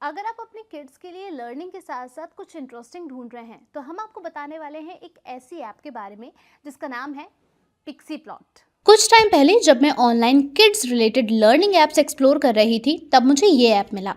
अगर आप अपने किड्स के लिए लर्निंग के साथ साथ कुछ इंटरेस्टिंग ढूंढ रहे हैं तो हम आपको बताने वाले हैं एक ऐसी ऐप के बारे में जिसका नाम है पिक्सी प्लॉट। कुछ टाइम पहले जब मैं online kids related learning apps explore कर रही थी तब मुझे ये ऐप मिला।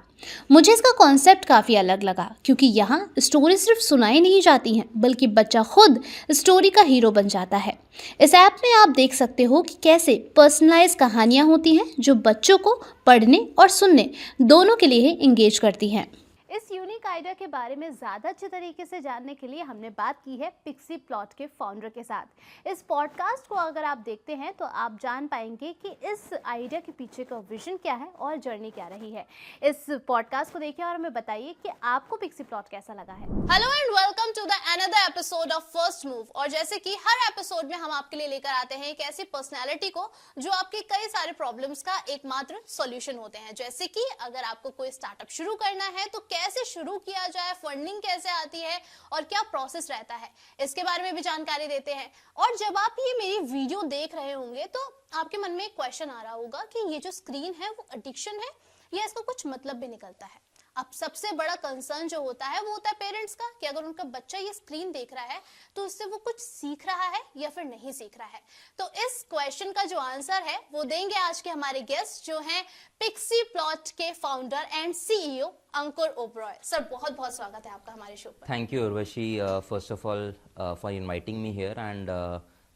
मुझे इसका कॉन्सेप्ट काफ़ी अलग लगा क्योंकि यहाँ स्टोरी सिर्फ सुनाई नहीं जाती हैं बल्कि बच्चा खुद स्टोरी का हीरो बन जाता है। इस ऐप में आप देख सकते हो कि कैसे पर्सनलाइज कहानियाँ होती हैं जो बच्चों को पढ़ने और सुनने दोनों के लिए इंगेज करती हैं। इस यूनिक आइडिया के बारे में ज़्यादा अच्छे तरीके से जानने के लिए हमने बात की है पिक्सी प्लॉट के फाउंडर के साथ। इस पॉडकास्ट को अगर आप देखते हैं तो आप जान पाएंगे कि इस आइडिया के पीछे का विजन क्या है और जर्नी क्या रही है। इस पॉडकास्ट को देखिए और हमें बताइए कि आपको पिक्सी प्लॉट कैसा लगा है। Hello and welcome to the another episode of first move. और जैसे कि हर एपिसोड में हम आपके लिए लेकर आते हैं एक ऐसी पर्सनालिटी को जो आपके कई सारे प्रॉब्लम्स का एकमात्र सॉल्यूशन होते हैं। जैसे कि अगर आपको कोई स्टार्टअप शुरू करना है तो कैसे शुरू किया जाए, फंडिंग कैसे आती है और क्या प्रोसेस रहता है, इसके बारे में भी जानकारी देते हैं। और जब आप ये मेरी वीडियो देख रहे होंगे तो आपके मन में एक क्वेश्चन आ रहा होगा कि ये जो स्क्रीन है वो एडिक्शन है या इसका कुछ मतलब भी निकलता है। अब सबसे बड़ा कंसर्न जो होता है वो होता है पेरेंट्स का कि अगर उनका बच्चा ये स्क्रीन देख रहा है तो उससे वो कुछ सीख रहा है या फिर नहीं सीख रहा है। तो इस क्वेश्चन का जो आंसर है वो देंगे आज के हमारे गेस्ट जो हैं पिक्सी प्लॉट के founder and CEO Ankur Oberoi. Sir बहुत बहुत स्वागत है आपका हमारे शो पर। Thank you, Urvashi, first of all, for inviting me here, and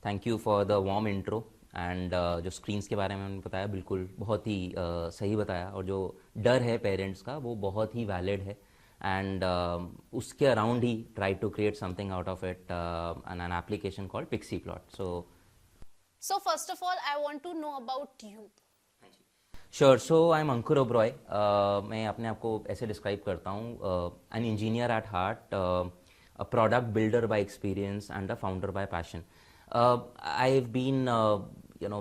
thank you for the warm intro. And जो स्क्रीन्स के बारे में उन्होंने बताया बिल्कुल बहुत ही सही बताया, और जो डर है पेरेंट्स का वो बहुत ही वैलिड है। एंड उसके अराउंड ही try to create something out of it, an application called Pixie Plot. So first of all I want to know about you. Sure. So I am Ankur Oberoi. मैं अपने आप को ऐसे डिस्क्राइब करता हूँ, an engineer at heart, a product builder by experience and a founder by passion. I have been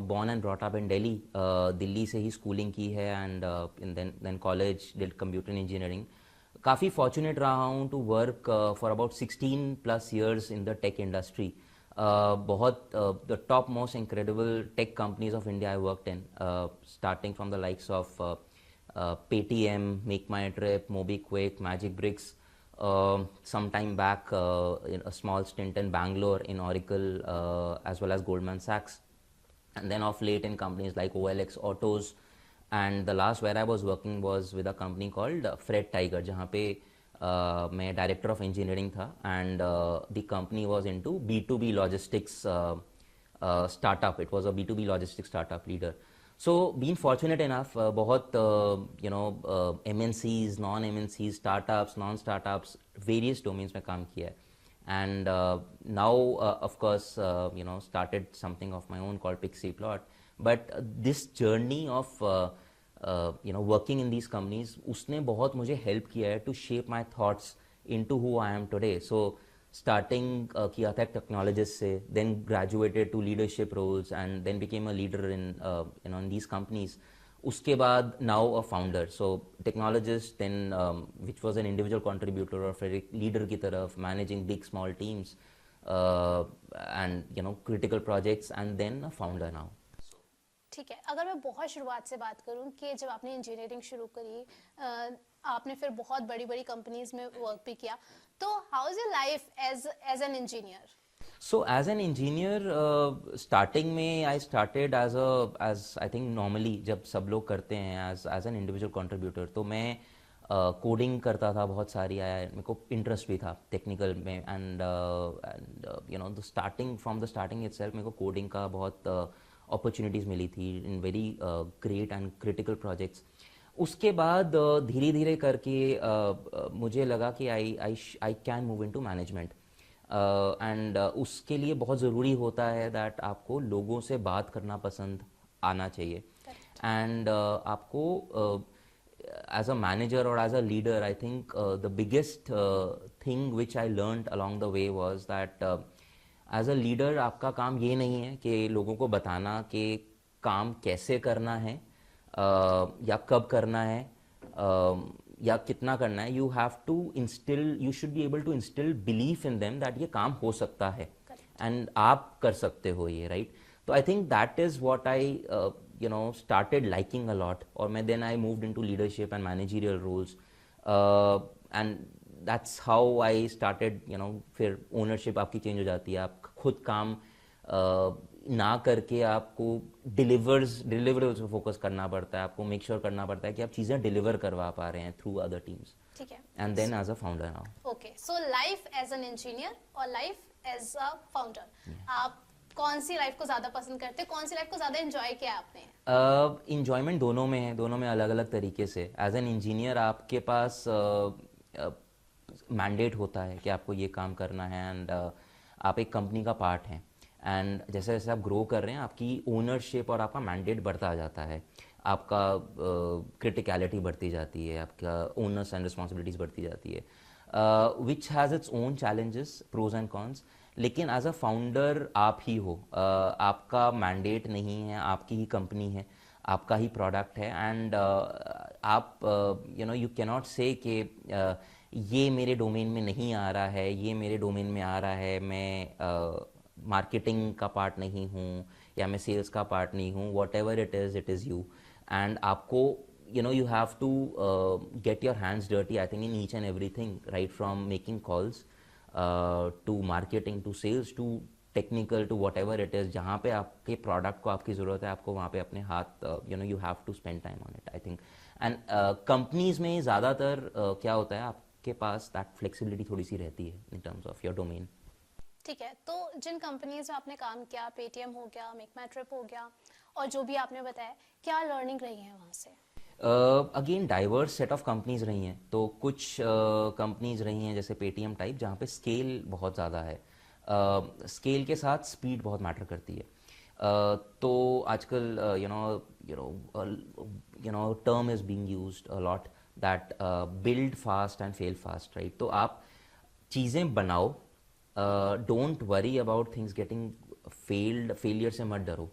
born and brought up in Delhi. Delhi से ही schooling की है, and then college did computer engineering. काफ़ी fortunate रहा हूँ to work for about 16 plus years in the tech industry. बहुत the top most incredible tech companies of India I worked in, starting from the likes of Paytm, Make My Trip, MobiKwik, Magic Bricks. Some time back, in a small stint in Bangalore in Oracle, as well as Goldman Sachs, and then of late in companies like OLX Autos, and the last where I was working was with a company called Fred Tiger, जहाँ पे मैं director of engineering था, and the company was into B2B logistics startup. It was a B2B logistics startup leader. So been fortunate enough, बहुत MNCs, non-MNCs, startups, non-startups, various domains में काम किया है, and now of course started something of my own called Pixie Plot. But this journey of working in these companies, उसने बहुत मुझे help किया है to shape my thoughts into who I am today. So starting किया था technologist से, then graduated to leadership roles, and then became a leader in in these companies. उसके बाद now a founder. So technologist, then which was an individual contributor or फिर एक leader की तरफ, managing big small teams, and critical projects, and then a founder now. ठीक है, अगर मैं बहुत शुरुआत से बात करूं कि जब आपने इंजीनियरिंग शुरू करी, आपने फिर बहुत बड़ी बड़ी कंपनीज में वर्क भी किया, तो how is your life as an engineer? So as an engineer, starting में I started as I think normally जब सब लोग करते हैं as an individual contributor, तो मैं कोडिंग करता था बहुत सारी, मेरे को इंटरेस्ट भी था टेक्निकल में, and the starting from the starting itself मेरे को कोडिंग का बहुत अपॉर्चुनिटीज़ मिली थी in very great and critical projects. उसके बाद धीरे धीरे करके मुझे लगा कि I can move into management, and उसके लिए बहुत ज़रूरी होता है दैट आपको लोगों से बात करना पसंद आना चाहिए, एंड आपको एज अ मैनेजर और as a leader, I think the biggest thing which I learned along the way was that as a leader आपका काम ये नहीं है कि लोगों को बताना कि काम कैसे करना है, या कब करना है, या कितना करना है। You have to instil, you should be able to instil belief in them that ये काम हो सकता है, एंड आप कर सकते हो ये, राइट। तो I think that is what I started liking a lot, और मैं then I moved into leadership and managerial roles, and that's how I started, you know, फिर ओनरशिप आपकी चेंज हो जाती है, आप खुद काम ना करके आपको डिलीवर्स पे फोकस करना पड़ता है, आपको मेक श्योर करना पड़ता है कि आप चीज़ें डिलीवर करवा पा रहे हैं थ्रू अदर टीम्स, ठीक है। And then as a founder now. Okay, so life as an engineer और लाइफ एज अ फाउंडर, आप कौन सी लाइफ को ज्यादा पसंद करते हैं, कौन सी लाइफ को ज्यादा एंजॉय किया आपने? इंजॉयमेंट दोनों में है, दोनों में अलग अलग तरीके से। एज एन इंजीनियर आपके पास मैंडेट होता है कि आपको ये काम करना है, एंड आप एक कंपनी का पार्ट हैं, एंड जैसे जैसे आप ग्रो कर रहे हैं आपकी ओनरशिप और आपका मैंडेट बढ़ता जाता है, आपका क्रिटिकलिटी बढ़ती जाती है, आपका ओनर्स एंड रिस्पॉन्सिबिलिटीज़ बढ़ती जाती है, which has its own challenges, pros and cons. लेकिन एज अ फाउंडर आप ही हो, आपका मैंडेट नहीं है, आपकी ही कंपनी है, आपका ही प्रोडक्ट है, एंड आप you no you cannot say कि ये मेरे डोमेन में नहीं आ रहा है, ये मेरे डोमेन में आ रहा है, मैं मार्केटिंग का पार्ट नहीं हूँ या मैं सेल्स का पार्ट नहीं हूँ, what ever it is you, and आपको you know you have to get your hands dirty, I think, in each and everything, right from making calls to marketing to sales to technical to whatever it is, जहाँ पे आपके product को आपकी ज़रूरत है, आपको वहाँ पे अपने हाथ you know you have to spend time on it, I think. and companies में ज़्यादातर क्या होता है, आपके पास that flexibility थोड़ी सी रहती है in terms of your domain. ठीक है, तो जिन कंपनीज में आपने काम किया, पेटीएम हो गया, मेक माई ट्रिप हो गया, और जो भी आपने बताया, क्या लर्निंग रही है वहाँ से? Again diverse set of companies रही हैं, तो कुछ कंपनीज रही हैं जैसे पेटीएम टाइप, जहाँ पे स्केल बहुत ज़्यादा है, स्केल के साथ स्पीड बहुत मैटर करती है। तो आजकल you know term is being used a lot that build fast and fail fast, right. तो आप चीज़ें बनाओ, don't worry about things getting failure से मत डरो,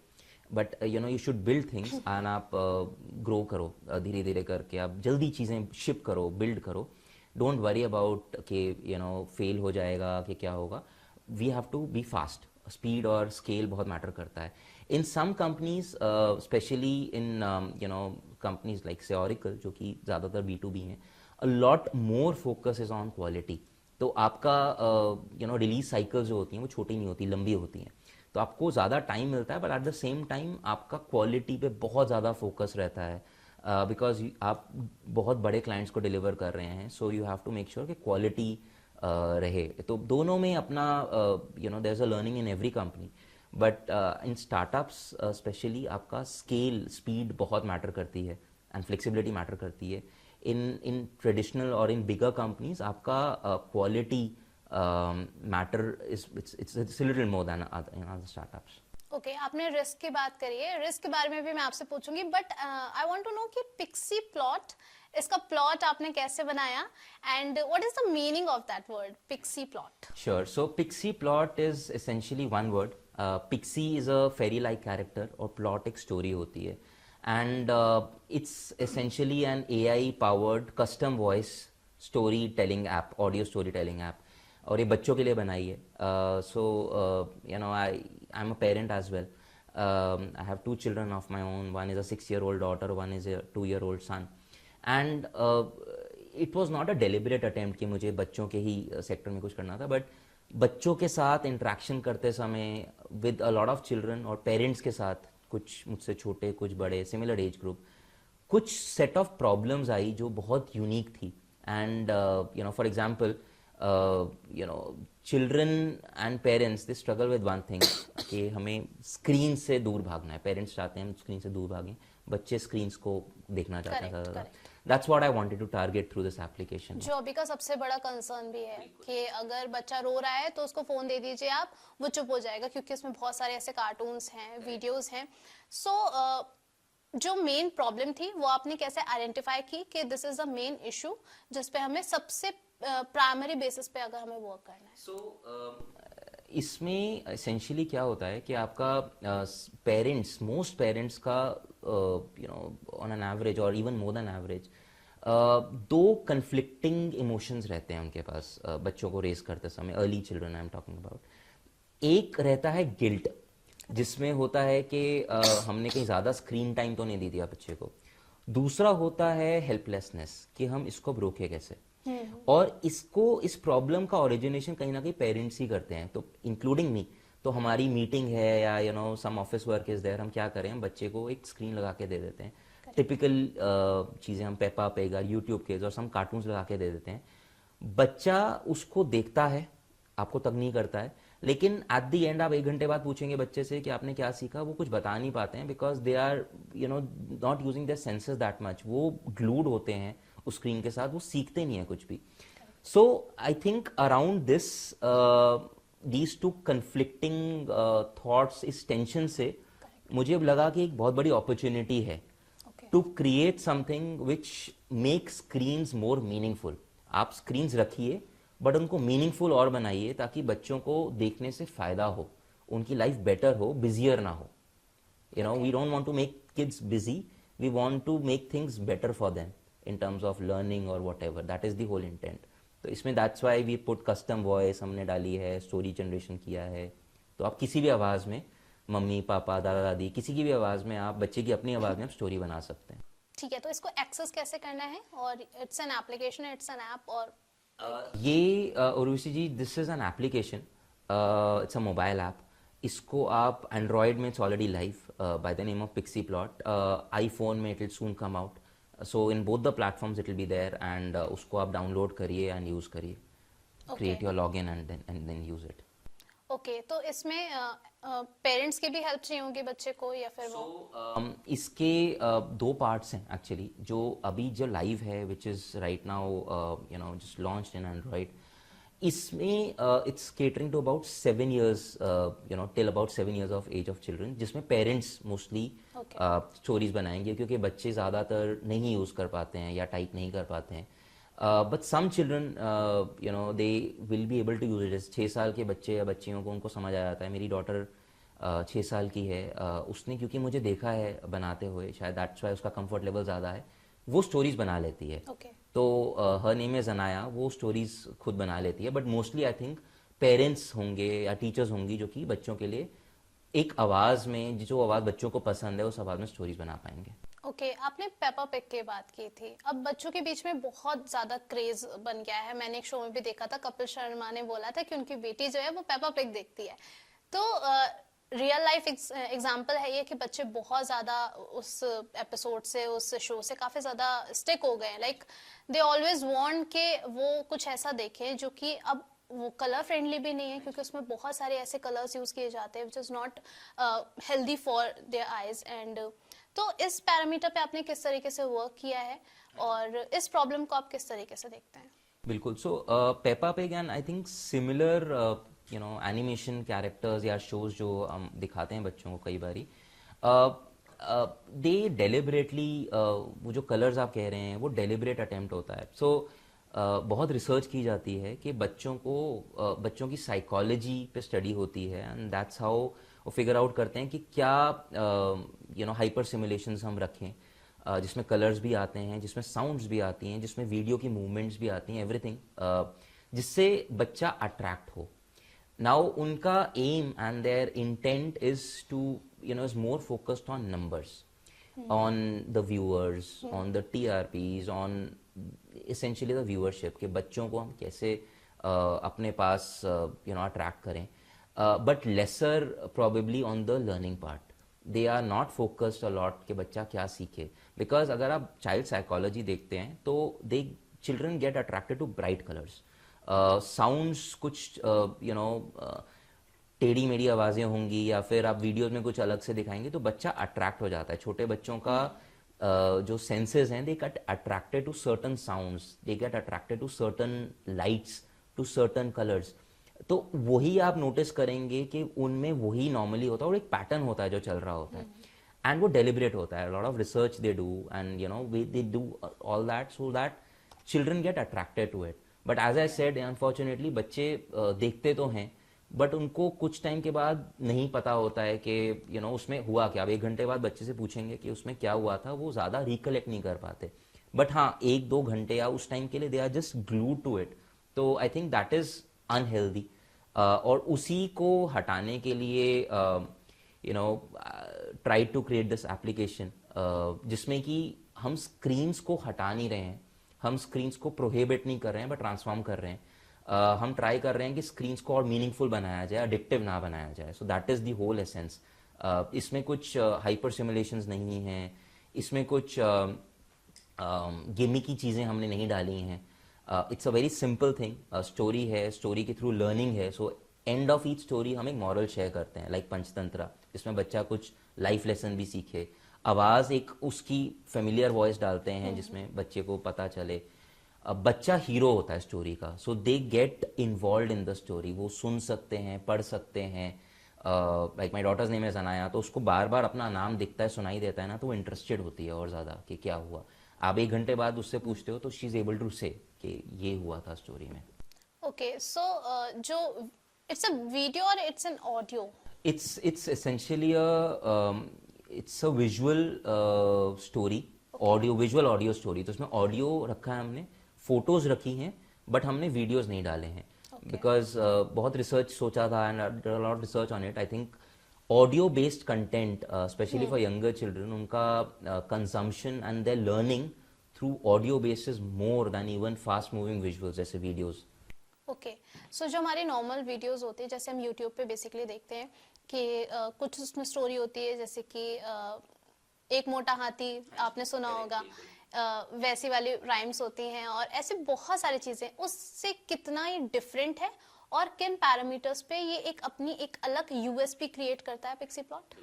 but you know you should build things, and आप ग्रो करो धीरे धीरे करके, आप जल्दी चीज़ें शिप करो, बिल्ड करो, डोंट वरी अबाउट कि यू नो फेल हो जाएगा कि क्या होगा। We have to be fast, speed और स्केल बहुत मैटर करता है। In some companies, specially in you know companies like say Oracle, जो कि ज़्यादातर B2B हैं, a lot more focus is on quality. तो आपका यू नो रिलीज साइकिल जो होती हैं वो छोटी नहीं होती, लंबी होती हैं, तो आपको ज़्यादा टाइम मिलता है, but at the same time आपका क्वालिटी पे बहुत ज़्यादा फोकस रहता है, बिकॉज आप बहुत बड़े क्लाइंट्स को डिलीवर कर रहे हैं, so you have to make sure कि क्वालिटी रहे। तो दोनों में अपना you know there is a learning in every company, but in startups specially आपका स्केल, स्पीड बहुत मैटर करती है, एंड फ्लेक्सिबिलिटी मैटर करती है। इन ट्रेडिशनल और इन बिगर कंपनीज आपका quality matter is it's a little more than other startups. Okay, आपने risk की बात करी है, रिस्क के बारे में भी मैं आपसे पूछूंगी, but I want to know कि पिक्सी प्लॉट, इसका प्लॉट आपने कैसे बनाया, and what is the meaning of that word Pixie Plot? Sure. So Pixie plot is essentially one word. Pixie is a fairy-like character और plot एक story होती है, and it's essentially an AI-powered custom voice storytelling app, audio storytelling app. और ये बच्चों के लिए बनाई है। So you know I am a parent as well, I have 2 children of my own, one is a 6-year-old daughter, one is a 2-year-old son, and it was not a deliberate attempt कि मुझे बच्चों के ही sector में कुछ करना था, but बच्चों के साथ इंट्रैक्शन करते समय with a lot of children और पेरेंट्स के साथ, कुछ मुझसे छोटे कुछ बड़े, सिमिलर एज ग्रुप, कुछ सेट ऑफ प्रॉब्लम्स आई जो बहुत यूनिक थी, and you know for example you know children and parents, they struggle with one thing कि हमें स्क्रीन से दूर भागना है, पेरेंट्स चाहते हैं हम स्क्रीन से दूर भागें, बच्चे स्क्रीन्स को देखना चाहते हैं ज़्यादा। That's what I wanted to target through this application. जो अभी का सबसे बड़ा कंसर्न भी है कि अगर बच्चा रो रहा है तो उसको फोन दे दीजिए आप, वो चुप हो जाएगा, क्योंकि उसमें बहुत सारे ऐसे कार्टून्स हैं, वीडियोस हैं। सो जो मेन प्रॉब्लम थी वो आपने कैसे आइडेंटिफाई की कि this is the main issue जिस पे हमें सबसे प्राइमरी बेसिस पे अगर हमें वर्क करना है? सो इसमें एसेंशियली क्या होता है कि आपका पेरेंट्स, मोस्ट पेरेंट्स का you know on an average और even more than average 2 conflicting emotions रहते हैं उनके पास बच्चों को रेस करते समय, early children I am talking about. एक रहता है गिल्ट, जिसमें होता है कि हमने कहीं ज़्यादा स्क्रीन टाइम तो नहीं दे दिया बच्चे को। दूसरा होता है हेल्पलेसनेस, कि हम इसको अब रोके कैसे। और इस प्रॉब्लम का ओरिजिनेशन कहीं ना कहीं पेरेंट्स ही करते हैं, तो इंक्लूडिंग मी। तो हमारी मीटिंग है या सम ऑफिस वर्क इज देयर, हम क्या करें, हम बच्चे को एक स्क्रीन लगा के दे देते हैं। टिपिकल चीज़ें, हम पेपा पिग और यूट्यूब के और सम कार्टून्स लगा के दे देते हैं। बच्चा उसको देखता है, आपको तक नहीं करता है, लेकिन एट द एंड आप 1 घंटे बाद पूछेंगे बच्चे से कि आपने क्या सीखा, वो कुछ बता नहीं पाते हैं, because they are not using their senses that much. वो ग्लूड होते हैं उस स्क्रीन के साथ, वो सीखते नहीं है कुछ भी। So I think around this these two conflicting thoughts, इस टेंशन से मुझे अब लगा कि एक बहुत बड़ी अपॉर्चुनिटी है to create something which make screens more meaningful. आप स्क्रीन्स रखिए बट उनको मीनिंगफुल और बनाइए, ताकि बच्चों को देखने से फायदा हो, उनकी लाइफ बेटर हो, बिजियर ना हो। We don't want to make kids busy, we want to make things better for them in terms of learning or whatever. That is the whole intent. तो इसमें that's why we put custom voice हमने डाली है, story generation किया है। तो आप किसी भी आवाज़ में, मम्मी पापा दादा दादी, किसी की भी आवाज़ में, आप बच्चे की अपनी आवाज़ में आप स्टोरी बना सकते हैं। ठीक है, तो इसको एक्सेस कैसे करना है? और it's an application, it's an app, और ये Urvashi ji, this is an application, it's a mobile app. इसको आप एंड्रॉयड में, it's already live by the name of Pixie Plot. IPhone में it will soon come out, so in both the platforms it will be there, and उसको आप download करिए and use करिए, create your login and then use it. Okay, तो इसमें parents की भी help चाहिए होगी बच्चे को, या फिर वो? इसके 2 पार्ट्स हैं एक्चुअली। जो अभी जो लाइव है, which is right now just launched in Android, इसमें it's catering to about 7 years, till about 7 years of age of children, जिसमें पेरेंट्स मोस्टली स्टोरीज बनाएंगे, क्योंकि बच्चे ज़्यादातर नहीं यूज़ कर पाते हैं या टाइप नहीं कर पाते हैं। But some children they will be able to use it. 6 साल के बच्चे या बच्चियों को उनको समझ आ जाता है। मेरी डॉटर 6 साल की है, उसने क्योंकि मुझे देखा है बनाते हुए, शायद दैट्स वाई उसका कंफर्ट लेवल ज़्यादा है, वो स्टोरीज बना लेती है। तो हर नेम है जनाया, वो स्टोरीज खुद बना लेती है। But mostly I think parents होंगे या टीचर्स होंगी जो कि बच्चों के लिए एक आवाज़ में, जो आवाज़ बच्चों को पसंद है, उस आवाज़ में स्टोरीज बना पाएंगे। ओके, आपने पेपा पिग की बात की थी। अब बच्चों के बीच में बहुत ज्यादा क्रेज बन गया है। मैंने एक शो में भी देखा था, कपिल शर्मा ने बोला था कि उनकी बेटी जो है वो पेपा पिग देखती है। तो रियल लाइफ एग्जांपल है ये कि बच्चे बहुत ज्यादा उस एपिसोड से, उस शो से काफी ज्यादा स्टिक हो गए। लाइक दे ऑलवेज वांट के वो कुछ ऐसा देखें जो कि अब वो कलर फ्रेंडली भी नहीं है, क्योंकि उसमें बहुत सारे ऐसे कलर्स यूज किए जाते हैं विच is not healthy for their eyes. And तो इस पैरामीटर पे आपने किस तरीके से वर्क किया है, और इस प्रॉब्लम को आप किस तरीके से देखते हैं? बिल्कुल। So Peppa Pig and I think similar animation characters या शोज जो हम दिखाते हैं बच्चों को कई बारी, दे डेलिबरेटली, वो जो कलर्स आप कह रहे हैं वो डेलिबरेट अटेम्प्ट होता है। सो बहुत रिसर्च की जाती है कि बच्चों की साइकोलॉजी पे स्टडी होती है, एंड दैट्स हाउ वो फिगर आउट करते हैं कि क्या हाइपर सिमुलेशंस हम रखें, जिसमें कलर्स भी आते हैं, जिसमें साउंड्स भी आती हैं, जिसमें वीडियो की मूवमेंट्स भी आती हैं, एवरीथिंग, जिससे बच्चा अट्रैक्ट हो। नाउ उनका aim and their intent is to is more focused on numbers, on the viewers, on the TRPs, on essentially the viewership, कि बच्चों को हम कैसे अपने पास अट्रैक्ट करें, but lesser probably on the learning part. They are not focused a lot कि बच्चा क्या सीखे, because अगर आप child psychology देखते हैं तो children get attracted to bright colors, sounds कुछ टेढ़ी मेढ़ी आवाज़ें होंगी, या फिर आप वीडियोस में कुछ अलग से दिखाएंगे तो बच्चा अट्रैक्ट हो जाता है। छोटे बच्चों का जो सेंसेस हैं, they get attracted to certain sounds, they get attracted to certain lights, to certain colours. तो वही आप नोटिस करेंगे कि उनमें वही नॉर्मली होता है, और एक पैटर्न होता है जो चल रहा होता है, एंड वो डेलिबरेट होता है। Lot of research they do, and they do all that so that children get attracted to it. But as I said, unfortunately बच्चे देखते तो हैं, बट उनको कुछ टाइम के बाद नहीं पता होता है कि उसमें हुआ क्या। अब 1 घंटे बाद बच्चे से पूछेंगे कि उसमें क्या हुआ था, वो ज़्यादा रिकलेक्ट नहीं कर पाते। बट हाँ, 1-2 घंटे या उस टाइम के लिए they are just glued to it. तो I think that is unhealthy, और उसी को हटाने के लिए try to create this application, जिसमें कि हम स्क्रीन्स को हटा नहीं रहे हैं, हम स्क्रीन्स को प्रोहिबिट नहीं कर रहे हैं, बट ट्रांसफॉर्म कर रहे हैं। हम ट्राई कर रहे हैं कि स्क्रीन्स को और मीनिंगफुल बनाया जाए, एडिक्टिव ना बनाया जाए। So that is the whole essence. इसमें कुछ हाइपर सिमुलेशंस नहीं हैं, इसमें कुछ गेमी की चीज़ें हमने नहीं डाली हैं। It's a very simple thing, story है, स्टोरी के थ्रू लर्निंग है। So end of each story हम एक मॉरल शेयर करते हैं, लाइक पंचतंत्रा, जिसमें बच्चा कुछ लाइफ लेसन भी सीखे। आवाज़ एक उसकी फेमिलियर वॉइस डालते हैं जिसमें बच्चे को पता चले। बच्चा हीरो होता है स्टोरी का, so they get involve in the story. वो सुन सकते हैं, पढ़ सकते हैं। लाइक माई डॉटर्स नेम है जनाया, तो उसको बार बार अपना नाम दिखता है, सुनाई देता है ना, तो वो इंटरेस्टेड होती है और ज़्यादा कि क्या हुआ। आप 1 घंटे बाद उससे पूछते हो तो शी इज़ एबल टू से कि ये हुआ था स्टोरी में। ओके, सो जो इट्स अ वीडियो और it's an audio? It's essentially a visual story, audio, visual audio story. तो उसमें ऑडियो रखा है हमने, फोटोज रखी हैं, बट हमने वीडियोस नहीं डाले हैं बिकॉज बहुत रिसर्च सोचा था and lot research on it. I think audio based content specially for younger children, उनका consumption and their learning through audio based is more than even fast moving visuals जैसे videos. Okay, so जो हमारी normal videos होती है, जैसे हम YouTube पे basically देखते हैं कि कुछ उसमें स्टोरी होती है, जैसे कि एक मोटा हाथी आपने सुना होगा, वैसी वाली राइम्स होती हैं और ऐसे बहुत सारी चीज़ें। उससे कितना ये डिफरेंट है और किन पैरामीटर्स पे ये एक अपनी एक अलग यूएसपी क्रिएट करता है Pixie Plot?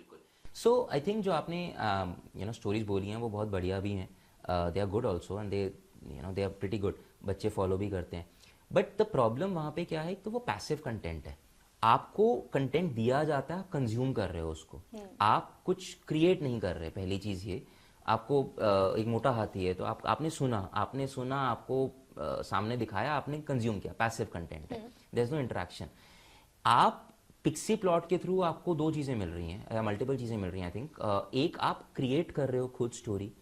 So I think जो आपने स्टोरीज बोली हैं वो बहुत बढ़िया भी हैं, they are good also and they are pretty good, बच्चे फॉलो भी करते हैं। बट द प्रॉब्लम वहाँ पे क्या है, तो वो पैसिव कंटेंट है। आपको कंटेंट दिया जाता है, कंज्यूम कर रहे हो उसको, आप कुछ क्रिएट नहीं कर रहे। पहली चीज़ ये, आपको एक मोटा हाथी है तो आपने सुना, आपको सामने दिखाया, आपने कंज्यूम किया, पैसिव कंटेंट है, देयर इज नो इंटरेक्शन। आप पिक्सी प्लॉट के थ्रू आपको 2 चीज़ें मिल रही हैं, या मल्टीपल चीज़ें मिल रही हैं। आई थिंक एक, आप क्रिएट कर रहे हो खुद स्टोरी।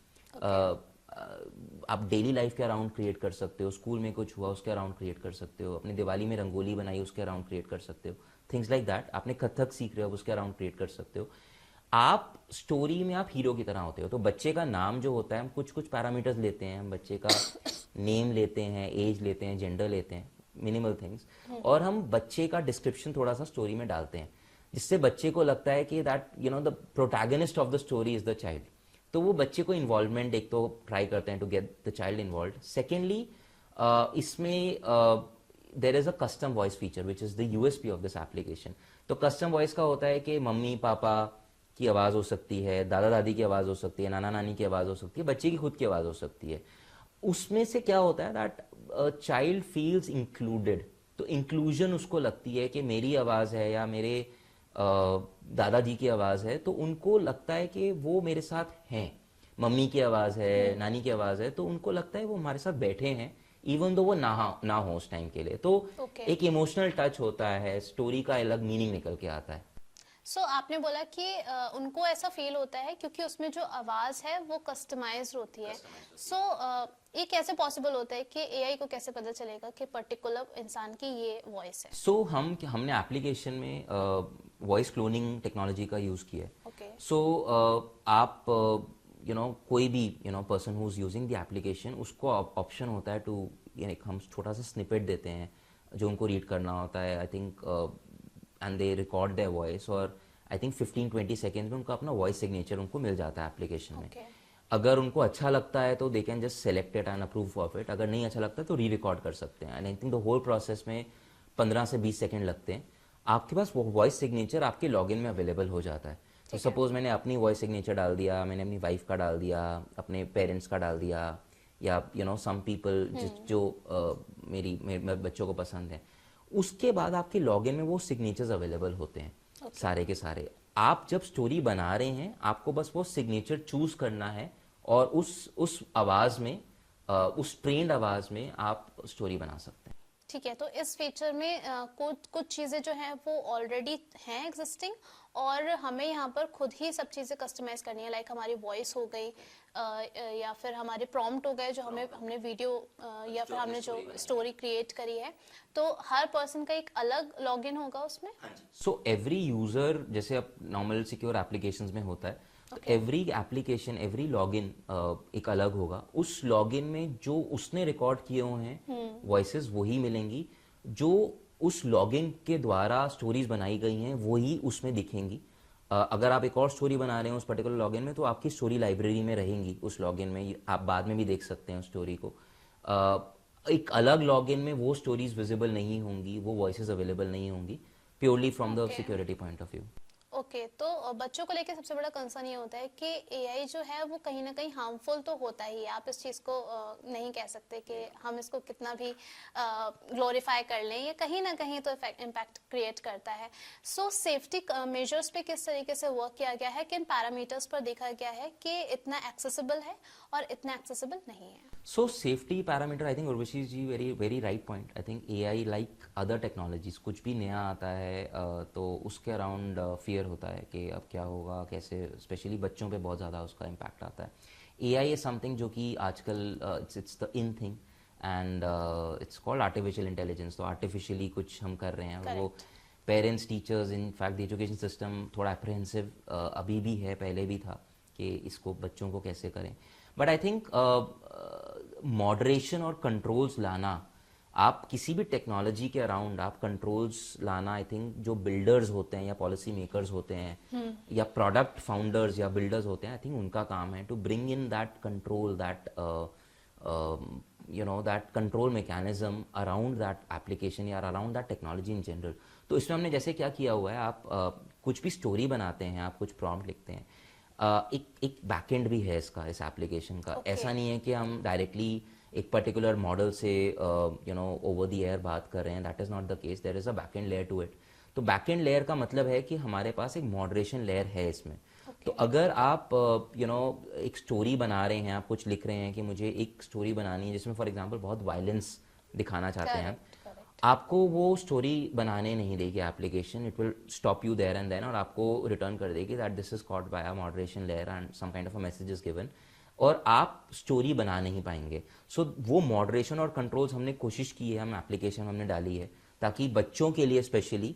आप डेली लाइफ के अराउंड क्रिएट कर सकते हो, स्कूल में कुछ हुआ उसके अराउंड क्रिएट कर सकते हो, अपनी दिवाली में रंगोली बनाई उसके अराउंड क्रिएट कर सकते हो, थिंग्स लाइक दैट। आपने कथक सीख रहे हो उसके अराउंड क्रिएट कर सकते हो। आप स्टोरी में आप हीरो की तरह होते हो। तो बच्चे का नाम जो होता है, हम कुछ कुछ पैरामीटर्स लेते हैं, हम बच्चे का नेम लेते हैं, एज लेते हैं, जेंडर लेते हैं, मिनिमल थिंग्स, और हम बच्चे का डिस्क्रिप्शन थोड़ा सा स्टोरी में डालते हैं, जिससे बच्चे को लगता है कि that the protagonist of the story is the child. तो वो बच्चे को इन्वॉल्वमेंट एक तो ट्राई करते हैं to get the child involve. Secondly, इसमें there is a custom voice feature which is the USP of this application. तो कस्टम वॉइस का होता है कि मम्मी पापा की आवाज़ हो सकती है, दादा दादी की आवाज़ हो सकती है, नाना नानी की आवाज़ हो सकती है, बच्चे की खुद की आवाज़ हो सकती है। उसमें से क्या होता है दैट चाइल्ड फील्स इंक्लूडेड। तो इंक्लूजन उसको लगती है कि मेरी आवाज़ है या मेरे दादाजी की आवाज़ है, तो उनको लगता है कि वो मेरे साथ हैं। मम्मी की आवाज़ है, नानी की आवाज़ है, तो उनको लगता है वो हमारे साथ बैठे हैं, इवन दो वो ना हो उस टाइम के लिए। तो एक इमोशनल टच होता है, स्टोरी का अलग मीनिंग निकल के आता है। सो आपने बोला कि उनको ऐसा फील होता है क्योंकि उसमें जो आवाज़ है वो कस्टमाइज्ड होती है। सो ये कैसे पॉसिबल होता है कि एआई को कैसे पता चलेगा कि पर्टिकुलर इंसान की ये वॉइस है? सो हमने एप्लीकेशन में वॉइस क्लोनिंग टेक्नोलॉजी का यूज़ किया है। सो आप कोई भी person who is using the application, उसको ऑप्शन होता है टू, हम छोटा सा स्निपेट देते हैं जो उनको रीड करना होता है, I think, and they record their voice, और आई थिंक 15-20 सेकेंड्स में उनका अपना वॉइस सिग्नेचर उनको मिल जाता है एप्लीकेशन में। अगर उनको अच्छा लगता है तो they can just select it and approve of it, अगर नहीं अच्छा लगता है तो री रिकॉर्ड कर सकते हैं। And I think the whole process में 15 से 20 सेकेंड लगते हैं। आपके पास वो वॉइस सिग्नेचर आपके लॉगिन में अवेलेबल हो जाता है। तो सपोज मैंने अपनी वॉइस सिग्नेचर डाल दिया, मैंने अपनी वाइफ का डाल दिया, अपने पेरेंट्स का डाल दिया, या सम पीपल जो मेरे बच्चों को पसंद है, उसके बाद आपके लॉगिन में वो सिग्नेचर्स अवेलेबल होते हैं सारे के सारे। आप जब स्टोरी बना रहे हैं, आपको बस वो सिग्नेचर चूज करना है और उस आवाज़ में, उस ट्रेंड आवाज़ में आप स्टोरी बना सकते हैं। ठीक है, तो इस फीचर में कुछ चीज़ें जो हैं वो ऑलरेडी हैं एग्जिस्टिंग, और हमें यहाँ पर खुद ही सब चीज़ें कस्टमाइज करनी है, लाइक हमारी वॉइस हो गई, या फिर हमारे प्रॉम्प्ट हो गए जो हमने वीडियो या फिर हमने जो स्टोरी क्रिएट करी है, तो हर पर्सन का एक अलग लॉगिन होगा उसमें। सो एवरी यूज़र, जैसे अब नॉर्मल सिक्योर एप्लीकेशंस में होता है, एवरी एप्लीकेशन, एवरी लॉगिन एक अलग होगा। उस लॉगिन में जो उसने रिकॉर्ड किए हुए हैं वॉइसेस वही मिलेंगी, जो उस लॉगिन के द्वारा स्टोरीज बनाई गई हैं वही उसमें दिखेंगी। अगर आप एक और स्टोरी बना रहे हैं उस पर्टिकुलर लॉगिन में, तो आपकी स्टोरी लाइब्रेरी में रहेंगी उस लॉगिन में, आप बाद में भी देख सकते हैं उस स्टोरी को। एक अलग लॉगिन में वो स्टोरीज विजिबल नहीं होंगी, वो वॉइसेस अवेलेबल नहीं होंगी, purely from the security point of view. Okay, तो बच्चों को लेकर सबसे बड़ा कंसर्न ये होता है कि एआई जो है वो कहीं ना कहीं हार्मफुल तो होता ही है। आप इस चीज़ को नहीं कह सकते कि हम इसको कितना भी ग्लोरीफाई कर लें, ये कहीं ना कहीं तो इम्पैक्ट क्रिएट करता है। सो सेफ्टी मेजर्स पे किस तरीके से वर्क किया गया है, किन पैरामीटर्स पर देखा गया है कि इतना एक्सेसिबल है और इतना एक्सेसिबल नहीं है? So safety parameter, I think Urvashi ji very right point. I think AI like other technologies, कुछ भी नया आता है तो उसके अराउंड फियर होता है कि अब क्या होगा, कैसे, स्पेशली बच्चों पे बहुत ज़्यादा उसका इम्पैक्ट आता है। AI is something जो कि आजकल it's the in thing and it's called artificial intelligence। तो artificially कुछ हम कर रहे हैं, वो parents, teachers, in fact education system थोड़ा अप्रहेंसिव अभी भी है, पहले भी था कि इसको बच्चों को कैसे करें। बट आई थिंक मॉडरेशन और कंट्रोल्स लाना, आप किसी भी टेक्नोलॉजी के अराउंड आप कंट्रोल्स लाना, आई थिंक जो बिल्डर्स होते हैं या पॉलिसी मेकर्स होते हैं या प्रोडक्ट फाउंडर्स या बिल्डर्स होते हैं, आई थिंक उनका काम है to bring in that control, that that control mechanism around that application या around that technology in general। तो इसमें हमने जैसे क्या किया हुआ है, आप कुछ भी स्टोरी बनाते हैं, आप कुछ प्रॉम्प्ट लिखते हैं, एक बैकएंड भी है इसका, इस एप्लीकेशन का। ऐसा नहीं है कि हम डायरेक्टली एक पर्टिकुलर मॉडल से ओवर द एयर बात कर रहे हैं, that is not the case, there is a backend layer to it. तो बैकएंड लेयर का मतलब है कि हमारे पास एक मॉडरेशन लेयर है इसमें। तो अगर आप एक स्टोरी बना रहे हैं, आप कुछ लिख रहे हैं कि मुझे एक स्टोरी बनानी है जिसमें फॉर एग्जांपल बहुत वायलेंस दिखाना चाहते हैं आपको वो स्टोरी बनाने नहीं देगी application, it will stop you there and then, और आपको रिटर्न कर देगी that this is called by a moderation layer and some kind of a message is given, और आप स्टोरी बना नहीं पाएंगे। सो वो मॉडरेशन और कंट्रोल्स हमने कोशिश की है, हम एप्लीकेशन हमने डाली है ताकि बच्चों के लिए specially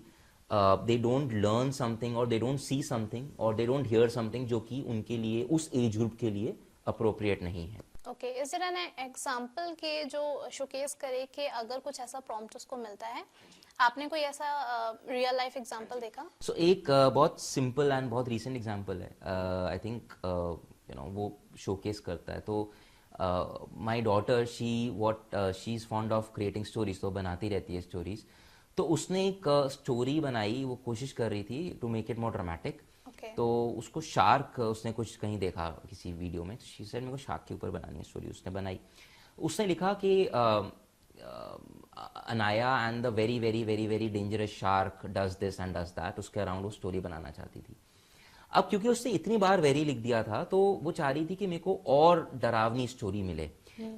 they don't learn something or they don't see something or they don't hear something जो कि उनके लिए, उस एज ग्रुप के लिए appropriate नहीं है। Okay, is there an example के जो शोकेस करे कि अगर कुछ ऐसा प्रॉम्प्ट उसको मिलता है, आपने कोई ऐसा रियल लाइफ एग्जांपल देखा? सो एक बहुत सिंपल एंड बहुत रीसेंट एग्जांपल है, आई थिंक वो शोकेस करता है। तो my daughter she is fond of creating stories, तो बनाती रहती है स्टोरीज। तो उसने एक स्टोरी बनाई, वो कोशिश कर रही थी to make it more dramatic. तो उसको शार्क, उसने कुछ कहीं देखा किसी वीडियो में, तो शी सेड मेरे को शार्क के ऊपर बनानी है स्टोरी। उसने बनाई, उसने लिखा कि Anaya and the very very very very dangerous shark does this and does that, उसके अराउंड वो स्टोरी बनाना चाहती थी। अब क्योंकि उसने इतनी बार वेरी लिख दिया था, तो वो चाह रही थी कि मेरे को और डरावनी स्टोरी मिले।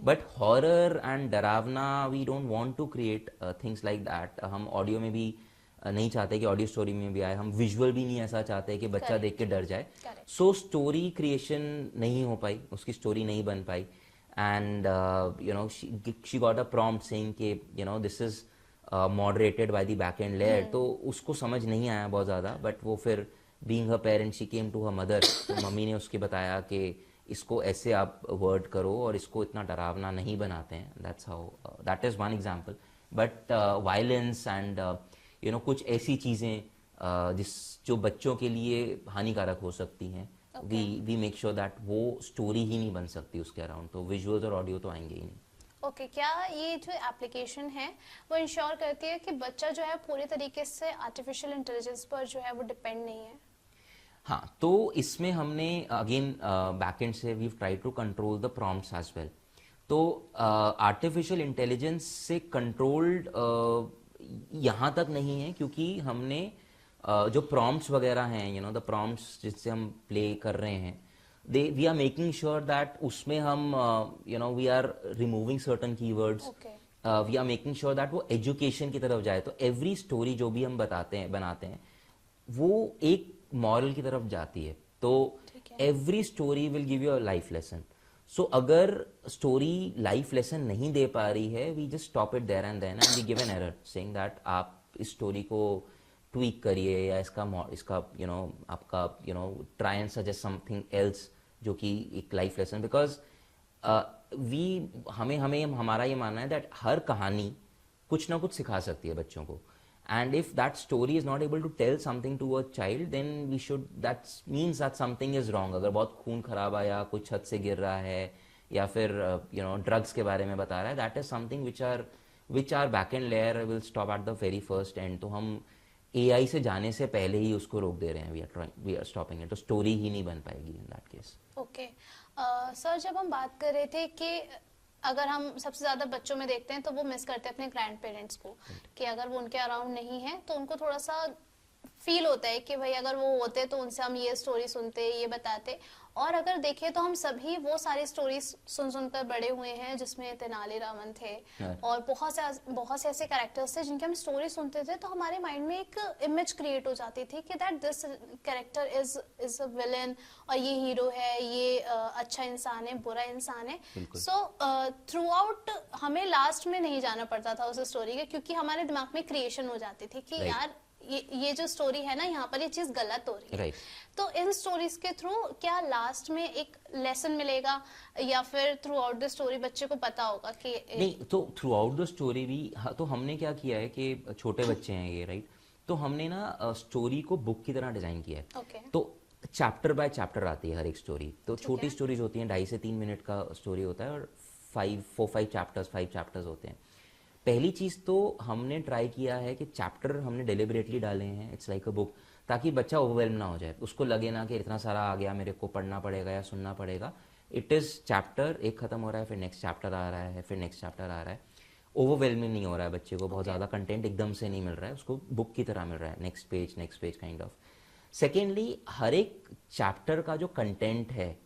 बट हॉरर एंड डरावना, we don't want to create things like that. हम ऑडियो में भी नहीं चाहते कि ऑडियो स्टोरी में भी आए, हम विजुअल भी नहीं ऐसा चाहते कि बच्चा देख के डर जाए। सो स्टोरी क्रिएशन नहीं हो पाई, उसकी स्टोरी नहीं बन पाई। And she got a prompt saying कि this is moderated by the back end layer. तो उसको समझ नहीं आया बहुत ज़्यादा, बट वो फिर being her parent she came to her mother, तो मम्मी ने उसके बताया कि इसको ऐसे आप वर्ड करो और इसको इतना डरावना नहीं बनाते हैं। That's how, that is one example. But violence and कुछ ऐसी चीज़ें जो बच्चों के लिए हानिकारक हो सकती हैं, वी मेक श्योर दैट वो स्टोरी ही नहीं बन सकती उसके अराउंड, तो विजुअल्स और ऑडियो तो आएंगे ही नहीं। ओके, क्या ये जो एप्लीकेशन है वो इंश्योर करती है कि बच्चा जो है पूरी तरीके से आर्टिफिशियल इंटेलिजेंस पर जो है वो डिपेंड नहीं है? हाँ, तो इसमें हमने अगेन बैकएंड से we try to control the prompts as well. तो आर्टिफिशियल इंटेलिजेंस से कंट्रोल्ड यहाँ तक नहीं है, क्योंकि हमने जो प्रॉम्प्ट्स वगैरह हैं, द प्रॉम्प्ट्स जिससे हम प्ले कर रहे हैं, we are making sure that उसमें हम we are removing certain keywords, we are making sure that वो एजुकेशन की तरफ जाए। तो एवरी स्टोरी जो भी हम बनाते हैं वो एक मॉरल की तरफ जाती है। तो every story will give you a life lesson. So अगर स्टोरी लाइफ लेसन नहीं दे पा रही है, we just stop it there and then and we give an error saying that आप इस स्टोरी को ट्वीक करिए या इसका आपका try and suggest something else जो कि एक लाइफ लेसन, बिकॉज वी हमें हमें हमारा ये मानना है दैट हर कहानी कुछ ना कुछ सिखा सकती है बच्चों को, and if that story is not able to tell something to a child then we should, that means that something is wrong. अगर बहुत खून खराबा या कुछ छत से गिर रहा है या फिर ड्रग्स के बारे में बता रहा है, that is something which are back end layer will stop at the very first end. तो हम एआई से जाने से पहले ही उसको रोक दे रहे हैं, वी आर स्टॉपिंग इट, तो स्टोरी ही नहीं बन पाएगी in that case. Okay sir, जब हम बात कर रहे थे कि अगर हम सबसे ज्यादा बच्चों में देखते हैं तो वो मिस करते हैं अपने ग्रैंड पेरेंट्स को, कि अगर वो उनके अराउंड नहीं है तो उनको थोड़ा सा फील होता है कि भाई अगर वो होते तो उनसे हम ये स्टोरी सुनते, ये बताते। और अगर देखें तो हम सभी वो सारी स्टोरीज सुन सुनकर बड़े हुए हैं जिसमें तेनालीरामन थे और बहुत से ऐसे कैरेक्टर्स थे जिनकी हम स्टोरी सुनते थे तो हमारे माइंड में एक इमेज क्रिएट हो जाती थी कि that this character is a villain और ये हीरो है, ये अच्छा इंसान है, बुरा इंसान है। सो थ्रू आउट हमें लास्ट में नहीं जाना पड़ता था उस स्टोरी के, क्योंकि हमारे दिमाग में क्रिएशन हो जाती थी कि यार ये जो स्टोरी है ना, यहाँ पर ये चीज गलत हो रही है। तो इन स्टोरीज के थ्रू क्या लास्ट में एक लेसन मिलेगा या फिर थ्रू आउट द स्टोरी बच्चे को पता होगा कि नहीं, तो थ्रू आउट द स्टोरी भी तो हमने क्या किया है कि छोटे बच्चे हैं ये, राइट, तो हमने ना स्टोरी को बुक की तरह डिजाइन किया है। तो चैप्टर बाय चैप्टर आती है हर एक स्टोरी, तो छोटी स्टोरीज होती हैं, 2.5 से 3 मिनट का स्टोरी होता है, और 5 चैप्टर्स होते हैं। पहली चीज़ तो हमने ट्राई किया है कि चैप्टर हमने डेलिबरेटली डाले हैं, इट्स लाइक अ बुक, ताकि बच्चा ओवरवेल्म ना हो जाए, उसको लगे ना कि इतना सारा आ गया मेरे को पढ़ना पड़ेगा या सुनना पड़ेगा। इट इज़ चैप्टर एक खत्म हो रहा है, फिर नेक्स्ट चैप्टर आ रहा है, फिर नेक्स्ट चैप्टर आ रहा है, ओवरवेलमिंग नहीं हो रहा है बच्चे को, बहुत ज़्यादा कंटेंट एकदम से नहीं मिल रहा है, उसको बुक की तरह मिल रहा है, next page kind of. Secondly, हर एक चैप्टर का जो कंटेंट है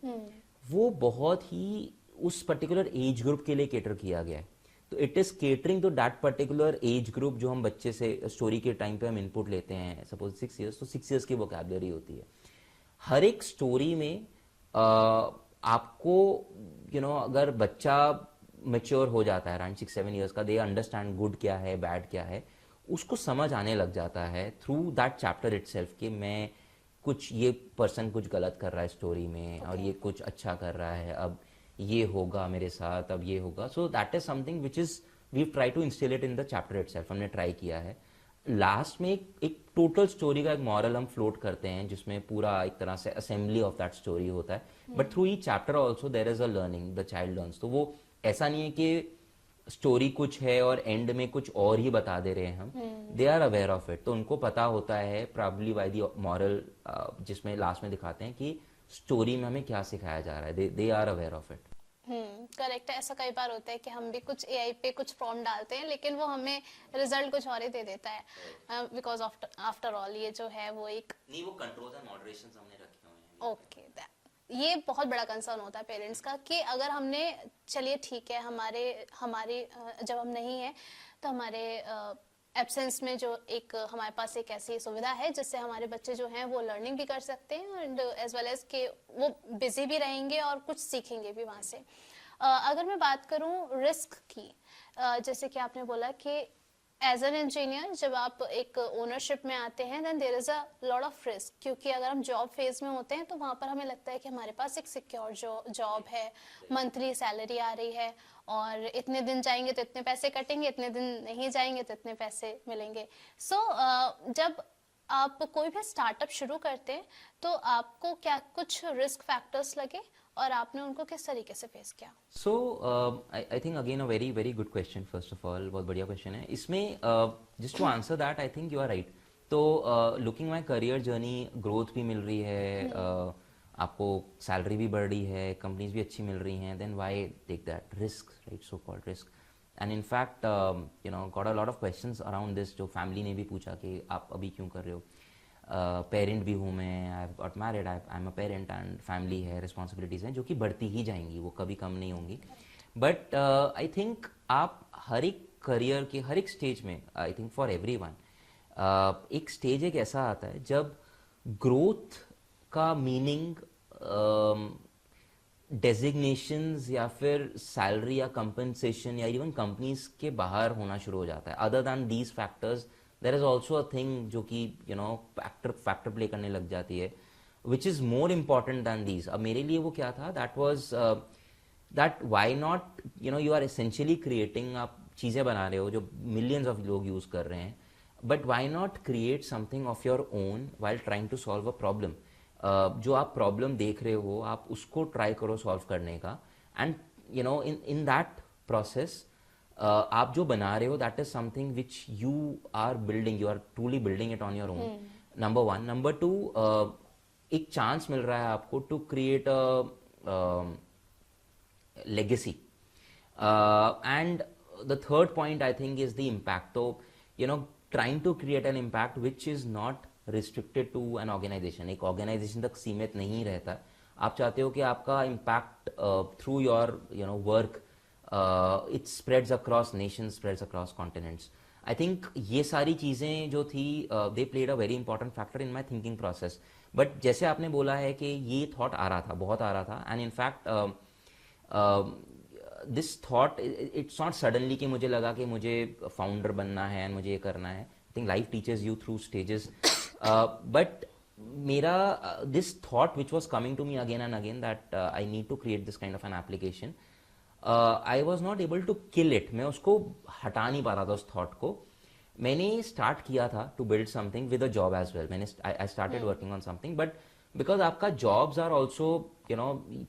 वो बहुत ही उस पर्टिकुलर एज ग्रुप के लिए केटर किया गया है। तो it is catering to that particular age group जो हम बच्चे से स्टोरी के टाइम पे हम इनपुट लेते हैं, सपोज 6 इयर्स, तो 6 इयर्स की वोकैबुलरी होती है। हर एक स्टोरी में आपको अगर बच्चा मेच्योर हो जाता है अराउंड 6-7 इयर्स का, दे अंडरस्टैंड गुड क्या है, बैड क्या है, उसको समझ आने लग जाता है थ्रू दैट चैप्टर इटसेल्फ कि मैं कुछ, ये पर्सन कुछ गलत कर रहा है स्टोरी में और ये कुछ अच्छा कर रहा है, अब ये होगा मेरे साथ, अब ये होगा। So that is something which is we try to instill it in the chapter itself, हमने ट्राई किया है। लास्ट में एक टोटल स्टोरी का एक मॉरल हम फ्लोट करते हैं जिसमें पूरा एक तरह से असेंबली ऑफ दैट स्टोरी होता है, but through each chapter also there is a learning, the child learns. तो वो ऐसा नहीं है कि स्टोरी कुछ है और एंड में कुछ और ही बता दे रहे हैं हम, they are aware of it, तो उनको पता होता है प्रॉब्ली बाय द मॉरल जिसमें लास्ट में दिखाते हैं कि स्टोरी में हमें क्या सिखाया जा रहा है, they are aware of it. Correct है। ऐसा कई बार होता है कि हम भी कुछ एआई पे कुछ प्रॉम्प्ट डालते हैं लेकिन वो हमें रिजल्ट कुछ और ही दे देता है, बिकॉज आफ्टर ऑल ये जो है वो एक नहीं, वो कंट्रोल्स एंड मॉडरेशंस हमने रखे हुए हैं। ओके, ये बहुत बड़ा कंसर्न होता है पेरेंट्स का कि अगर हमने, चलिए ठीक है, हमारी जब हम नहीं है तो हमारे एब्सेंस में जो एक हमारे पास एक ऐसी सुविधा है जिससे हमारे बच्चे जो हैं वो लर्निंग भी कर सकते हैं एंड एज वेल एज के वो बिजी भी रहेंगे और कुछ सीखेंगे भी वहाँ से। अगर मैं बात करूँ रिस्क की, जैसे कि आपने बोला कि एज एन इंजीनियर जब आप एक ओनरशिप में आते हैं then there is a lot of risk, क्योंकि अगर हम जॉब फेज में होते हैं तो वहाँ पर हमें लगता है कि हमारे पास एक सिक्योर जॉब है, मंथली सैलरी आ रही है और इतने दिन जाएंगे तो इतने पैसे कटेंगे, इतने दिन नहीं जाएंगे तो इतने पैसे मिलेंगे। सो जब आप कोई भी स्टार्टअप शुरू करते हैं तो आपको क्या कुछ रिस्क फैक्टर्स लगे और आपने उनको किस तरीके से फेस किया? So I think again a very very good question, first of all बहुत बढ़िया क्वेश्चन है। इसमें just to answer that I think you are right. तो looking my career journey, growth भी मिल रही है, आपको सैलरी भी बढ़ रही है, कंपनीज भी अच्छी मिल रही हैं, then why take that risk, right, so called risk. And in fact got a lot of questions around this, जो फैमिली ने भी पूछा कि आप अभी क्यों कर रहे हो। पेरेंट भी हूँ मैं, I have got married, I am a parent and family है, रिस्पॉन्सिबिलिटीज़ हैं जो कि बढ़ती ही जाएंगी, वो कभी कम नहीं होंगी। बट आई थिंक आप हर एक करियर के हर एक स्टेज में, I think for every one, एक स्टेज एक ऐसा आता है जब ग्रोथ का मीनिंग डेजिग्नेशंस या फिर सैलरी या कंपनसेशन या इवन कंपनीज के बाहर होना शुरू हो जाता है। Other than these factors there is also a thing जो कि फैक्टर प्ले करने लग जाती है, which is more important than these. अब मेरे लिए वो क्या था, that was that why not, you are essentially creating, आप चीज़ें बना रहे हो जो मिलियंस ऑफ लोग यूज़ कर रहे हैं, but why not create something of your own while trying to solve a problem. जो आप प्रॉब्लम देख रहे हो आप उसको ट्राई करो सॉल्व करने का, एंड इन दैट प्रोसेस आप जो बना रहे हो that is something which you are building, you are truly building it on your own. Number one. Number two, एक चांस मिल रहा है आपको to create a legacy. And the third point I think is the impact. So, trying to create an impact which is not restricted to an organization. एक organization तक सीमित नहीं रहता. आप चाहते हो कि आपका impact through your work it spreads across nations, spreads across continents. I think ये सारी चीज़ें जो थी they played a very important factor in my thinking process. But जैसे आपने बोला है कि ये thought आ रहा था, बहुत आ रहा था, and in fact this thought it's not suddenly कि मुझे लगा कि मुझे फाउंडर बनना है एंड मुझे ये करना है. I think life teachers you through stages, but मेरा this thought which was coming to me again and again that I need to create this kind of an application, I was not able to kill it. मैं उसको हटा नहीं पा रहा था उस thought को. मैंने स्टार्ट किया था to build something with a job as well. मैंने I started working on something, but because आपका jobs are also,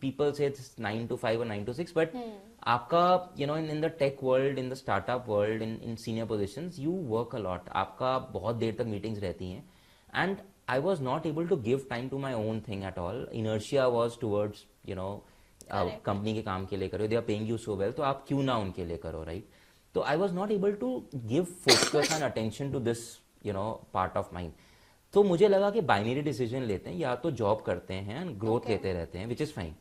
people say it's 9 to 5 or 9 to 6, but आपका, in the tech world, in the startup world, in senior positions, you work a lot. आपका बहुत देर तक meetings रहती हैं, and I was not able to give time to my own thing at all. Inertia was towards, company के काम के लिए करो, they are paying you so well, तो आप क्यों ना उनके लिए करो, right? तो I was not able to give focus and attention to this, part of mine. तो मुझे लगा कि बाइनरी डिसीजन लेते हैं, या तो जॉब करते हैं एंड ग्रोथ लेते रहते हैं, विच इज़ फाइन,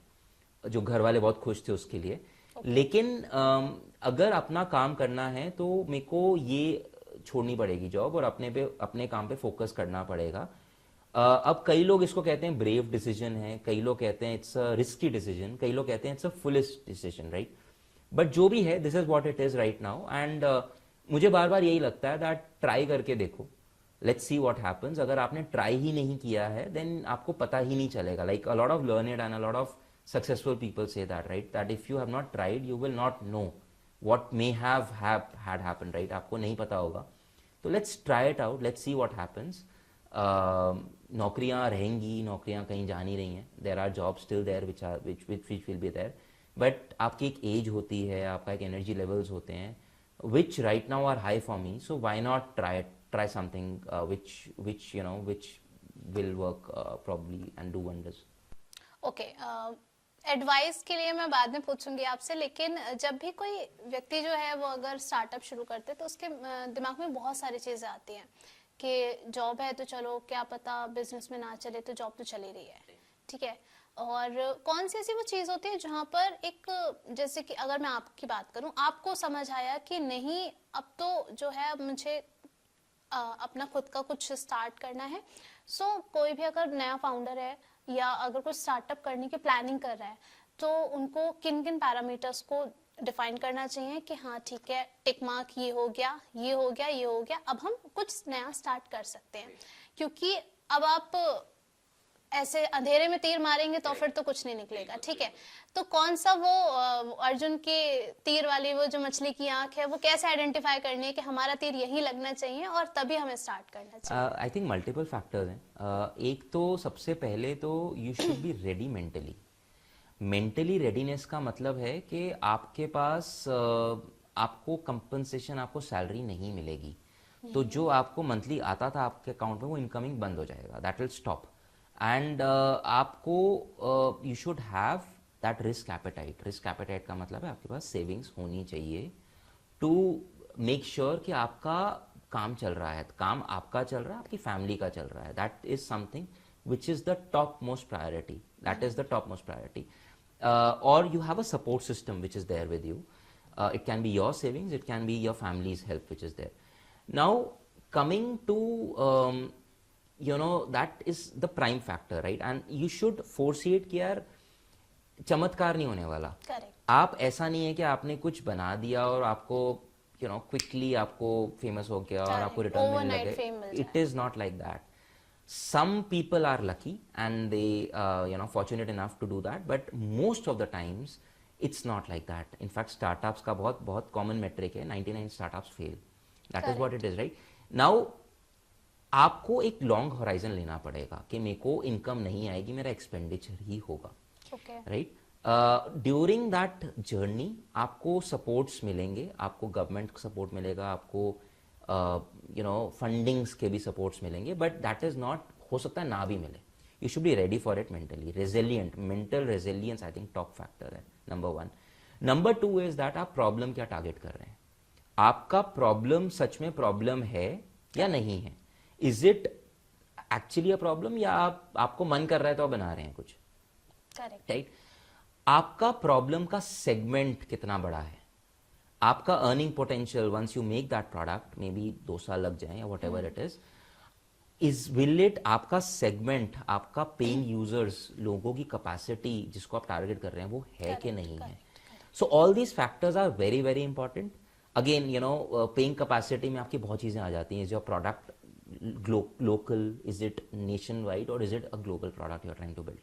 जो घर वाले बहुत खुश थे उसके लिए. लेकिन अगर अपना काम करना है तो मेरे को ये छोड़नी पड़ेगी जॉब और अपने काम पे फोकस करना पड़ेगा. अब कई लोग इसको कहते हैं ब्रेव डिसीजन है, कई लोग कहते हैं इट्स अ रिस्की डिसीजन, कई लोग कहते हैं it's a foolish decision, right? But जो भी है, this is what it is right now. And मुझे बार बार यही लगता है दैट ट्राई करके देखो, लेट्स सी व्हाट हैपन्स. अगर आपने ट्राई ही नहीं किया है देन आपको पता ही नहीं चलेगा. Like a lot of learned and a lot of successful people से that, right, that if you have not tried you will not know what may have had happen, right? आपको नहीं पता होगा. तो let's try it out, let's see what happens. नौकरियां रहेंगी, नौकरियां कहीं जा नहीं रही हैं. There are jobs still there which will be there, but आपकी एक एज होती है, आपका एक एनर्जी लेवल्स होते हैं which right now are high for me, so why not try something which will work probably and do wonders. Okay, advice के लिए मैं बाद में पूछूंगी आपसे, लेकिन जब भी कोई व्यक्ति जो है वो अगर स्टार्टअप शुरू करते तो उसके दिमाग में बहुत सारी चीज़ें आती हैं कि जॉब है तो चलो क्या पता बिजनेस में ना चले, तो जॉब तो चली रही है, ठीक है. और कौन सी ऐसी वो चीज़ होती है जहाँ पर एक, जैसे कि अगर मैं आपकी बात करूँ, आपको समझ आया कि नहीं अब तो जो है मुझे अपना खुद का कुछ स्टार्ट करना है. सो कोई भी अगर नया फाउंडर है या अगर कोई स्टार्टअप करने की प्लानिंग कर रहा है तो उनको किन किन पैरामीटर्स को डिफाइन करना चाहिए कि हाँ ठीक है, टिक मार्क ये हो गया, ये हो गया, ये हो गया, अब हम कुछ नया स्टार्ट कर सकते हैं. क्योंकि अब आप ऐसे अंधेरे में तीर मारेंगे तो फिर तो कुछ नहीं निकलेगा, ठीक है. तो कौन सा वो अर्जुन के तीर वाली वो जो मछली की आंख है, वो कैसे आइडेंटिफाई करनी है कि हमारा तीर यहीं लगना चाहिए और तभी हमें स्टार्ट करना चाहिए? आई थिंक मल्टीपल फैक्टर्स हैं. एक तो सबसे पहले तो you should be ready mentally. Mentally readiness का मतलब है कि आपके पास आपको कंपनसेशन, आपको सैलरी नहीं मिलेगी, तो जो आपको मंथली आता था आपके अकाउंट में वो इनकमिंग बंद हो जाएगा, दैट विल स्टॉप. एंड आपको you should have that risk appetite. Risk appetite का मतलब है आपके पास सेविंग्स होनी चाहिए टू मेक श्योर कि आपका काम चल रहा है, काम आपका चल रहा है, आपकी फैमिली का चल रहा है. That is something which is the top most priority. That is the top most priority. और you have a support system which is there with you. It can be your savings, it can be your family's help which is there. Now coming to that is the prime factor, right? And you should foresee it कि यार चमत्कार नहीं होने वाला. Correct. आप ऐसा नहीं है कि आपने कुछ बना दिया और आपको क्विकली आपको फेमस हो गया और आपको रिटर्न मिलने Overnight लगे. fame mill It is not like that. Some people are lucky and they fortunate enough to do that, but most of the times it's not like that. In fact, startups का बहुत बहुत common metric है, 99 startups fail. That is what it is, right? Now आपको एक long horizon लेना पड़ेगा कि मेरे को इनकम नहीं आएगी, मेरा एक्सपेंडिचर ही होगा, Okay. Right? During that journey आपको सपोर्ट्स मिलेंगे, आपको गवर्नमेंट सपोर्ट मिलेगा, आपको फंडिंग्स के भी सपोर्ट्स मिलेंगे, बट दैट इज नॉट, हो सकता है ना भी मिले. You should be ready for it mentally. Resilient, mental resilience I think top factor है, नंबर 1. नंबर 2 इज दैट आप प्रॉब्लम क्या टारगेट कर रहे हैं. आपका प्रॉब्लम सच में प्रॉब्लम है या नहीं है. Is it actually a problem, या आपको मन कर रहा है तो आप बना रहे हैं कुछ, Correct. राइट? आपका प्रॉब्लम का सेगमेंट कितना बड़ा है, आपका earning potential once you make that product, may be 2 साल लग जाए या whatever it is will it, आपका सेगमेंट, आपका पेइंग यूजर्स, लोगों की कैपेसिटी जिसको आप टारगेट कर रहे हैं वो है कि नहीं है. So all these factors are very very important. Again paying capacity में आपकी बहुत चीजें आ जाती हैं. Is your product local, is it nationwide, और is it a global product you are trying to build.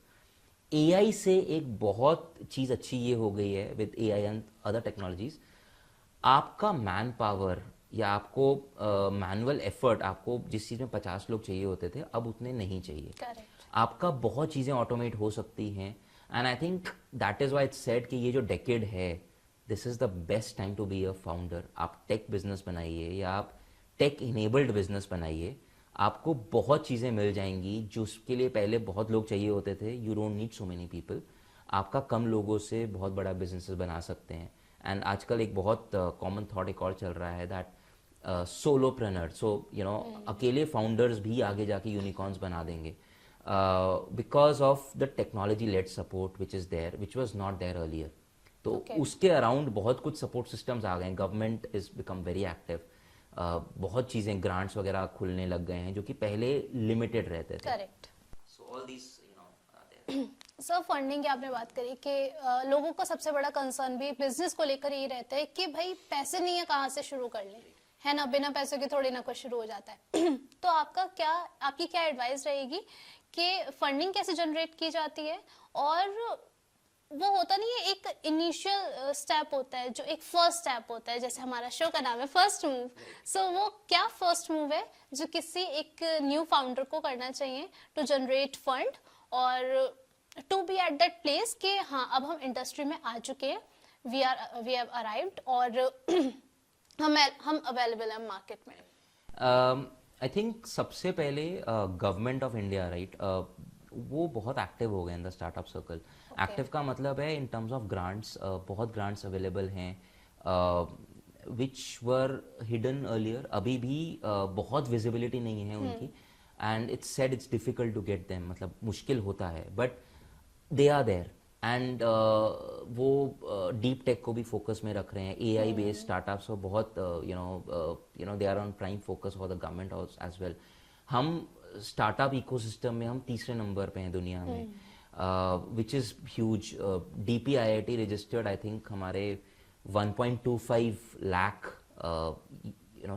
AI से एक बहुत चीज अच्छी ये हो गई है with AI and other technologies, आपका मैन पावर या आपको मैनुअल एफर्ट, आपको जिस चीज में 50 लोग चाहिए होते थे अब उतने नहीं चाहिए. Correct. आपका बहुत चीजें ऑटोमेट हो सकती हैं. And I think that is why it's said कि ये जो डेकेड है, this is the best time to be a founder. आप टेक बिजनेस बनाइए या आप टेक इनेबल्ड बिजनेस बनाइए, आपको बहुत चीज़ें मिल जाएंगी जो उसके लिए पहले बहुत लोग चाहिए होते थे. You don't need so many people. आपका कम लोगों से बहुत बड़ा बिजनेस बना सकते हैं. एंड आजकल एक बहुत कॉमन थॉट एक और चल रहा है दैट सोलोप्रेनर, सो अकेले फाउंडर्स भी आगे जाके यूनिकॉर्न्स बना देंगे because of the technology led support which is there, which was not there earlier. तो उसके अराउंड बहुत कुछ सपोर्ट सिस्टम्स आ गए हैं. Government is become very active. बहुत चीजें, ग्रांट्स वगैरह खुलने लग गए हैं जो कि पहले लिमिटेड रहते थे. Correct. So all this sir, funding की आपने बात करी कि लोगों का सबसे बड़ा कंसर्न भी बिजनेस को लेकर ये रहता है कि भाई पैसे नहीं है, कहाँ से शुरू कर लें, है ना. बिना पैसों के थोड़ी ना कुछ शुरू हो जाता है. तो आपकी क्या एडवाइस रहेगी कि फंडिंग कैसे जनरेट की जाती है, और वो होता नहीं है, एक इनिशियल स्टेप होता है जो एक फर्स्ट स्टेप होता है, जैसे हमारा शो का नाम है फर्स्ट मूव. सो वो क्या फर्स्ट मूव है जो किसी एक न्यू फाउंडर को करना चाहिए टू जनरेट फंड और to be at that place कि हाँ अब हम इंडस्ट्री में आ चुके हैं, वी हैव अराइव्ड और हम अवेलेबल हैं मार्केट में. आई थिंक सबसे पहले गवर्नमेंट ऑफ इंडिया, राइट, वो बहुत एक्टिव हो गए in the startup circle. Active का मतलब है इन टर्म्स ऑफ ग्रांट्स, बहुत ग्रांट्स अवेलेबल हैं विच वर हिडन अर्लियर. अभी भी बहुत विजिबिलिटी नहीं है उनकी, and it's said it's difficult to get them, मतलब मुश्किल होता है, but they are there. And वो डीप टेक को भी फोकस में रख रहे हैं. AI बेस्ड स्टार्टअप्स और बहुत they are on prime focus for the government as well. हम स्टार्टअप इकोसिस्टम में हम तीसरे नंबर पे हैं दुनिया में, which is huge. DPIIT registered, I think हमारे 1.25 लाख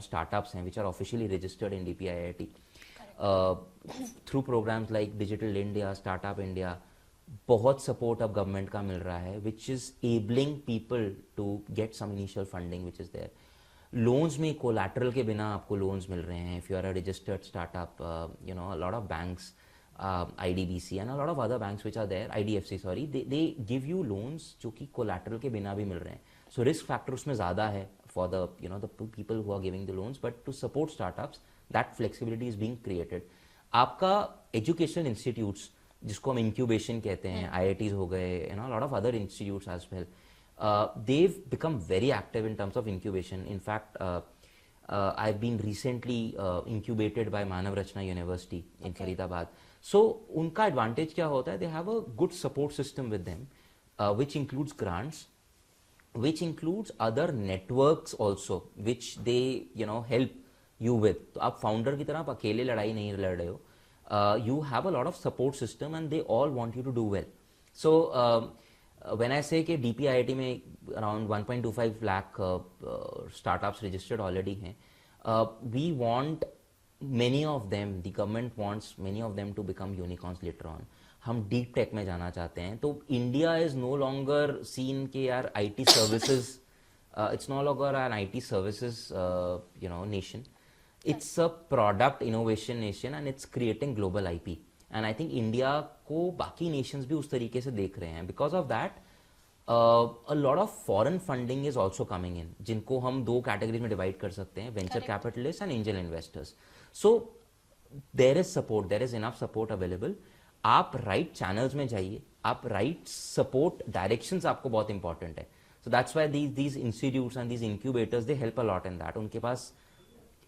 स्टार्टअप्स हैं which are officially registered in DPIIT through programmes like digital India, startup India. बहुत सपोर्ट अब गवर्नमेंट का मिल रहा है which is enabling people to get some initial funding which is there. Loans में collateral के बिना आपको लोन्स मिल रहे हैं. If you are a registered startup, a lot of banks, IDBC and a lot of other banks which are there, IDFC sorry, they give you loans जो कि collateral के बिना भी मिल रहे हैं. सो रिस्क फैक्टर उसमें ज़्यादा है for the the people who are giving the loans, but to support startups that flexibility is being created. आपका एजुकेशन इंस्टीट्यूट्स जिसको हम इंक्यूबेशन कहते हैं, IITs हो गए, a lot of other institutes as well, they've become very active in terms of incubation. In fact, I've been recently incubated by Manav Rachna University in Faridabad. So उनका advantage क्या होता है? They have a good support system with them, which includes grants, which includes other networks also, which they help you with. तो आप founder की तरह आप अकेले लड़ाई नहीं लड़ रहे हो. You have a lot of support system and they all want you to do well. So when I say कि DPIIT में around 1.25 lakh startups registered already हैं, we want many of them, the government wants many of them to become unicorns later on. हम deep tech में जाना चाहते हैं, तो India is no longer seen के यार IT services, it's no longer an IT services nation. It's a product innovation nation and it's creating global IP. And I think India को बाकी nations भी उस तरीके से देख रहे हैं. Because of that, a lot of foreign funding is also coming in, जिनको हम दो categories में divide कर सकते हैं, venture capitalists and angel investors. So there is support, there is enough support available. आप right channels में जाइए, आप right support directions आपको बहुत important है. So that's why these institutes and these incubators, they help a lot in that. उनके पास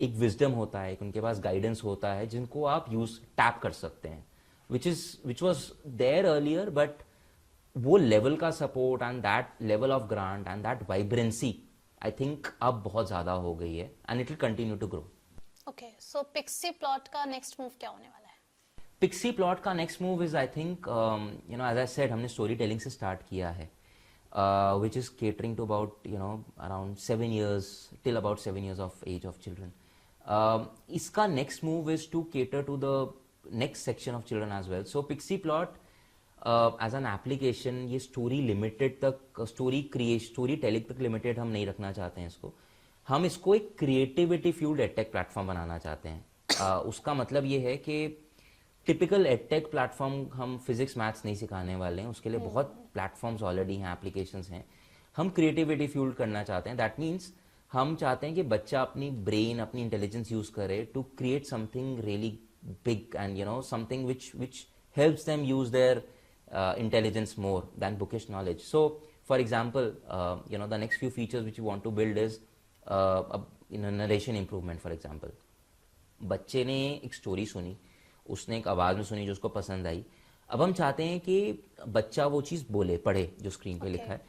एक wisdom होता है, उनके पास guidance होता है, जिनको आप tap कर सकते हैं, which was there earlier, but वो level का support and that level of grant and that vibrancy, I think अब बहुत ज़्यादा हो गई है, and it will continue to grow. Okay, so Pixie Plot का next move क्या होने वाला है? Pixie Plot का next move is, I think, as I said, हमने story telling से start किया है. Which is catering to about around 7 years till about 7 years of age of children. Iska next move is to cater to the next section of children as well. So Pixie Plot as an application, ये story limited तक, story creation, story telling तक limited हम नहीं रखना चाहते हैं इसको. हम इसको एक creativity fueled edtech platform बनाना चाहते हैं. उसका मतलब ये है कि टिपिकल एडटेक प्लेटफॉर्म हम फिजिक्स मैथ्स नहीं सिखाने वाले हैं, उसके लिए बहुत प्लेटफॉर्म्स ऑलरेडी हैं, एप्लीकेशंस हैं. हम क्रिएटिविटी फ्यूल्ड करना चाहते हैं. दैट मीन्स हम चाहते हैं कि बच्चा अपनी ब्रेन, अपनी इंटेलिजेंस यूज करे to create something really big and something which helps them use their intelligence more than bookish knowledge. So for example, the next few features which we want to build is narration improvement. For example, बच्चे ने एक story सुनी, उसने एक आवाज़ में सुनी जो उसको पसंद आई. अब हम चाहते हैं कि बच्चा वो चीज़ बोले, पढ़े जो स्क्रीन पे लिखा है.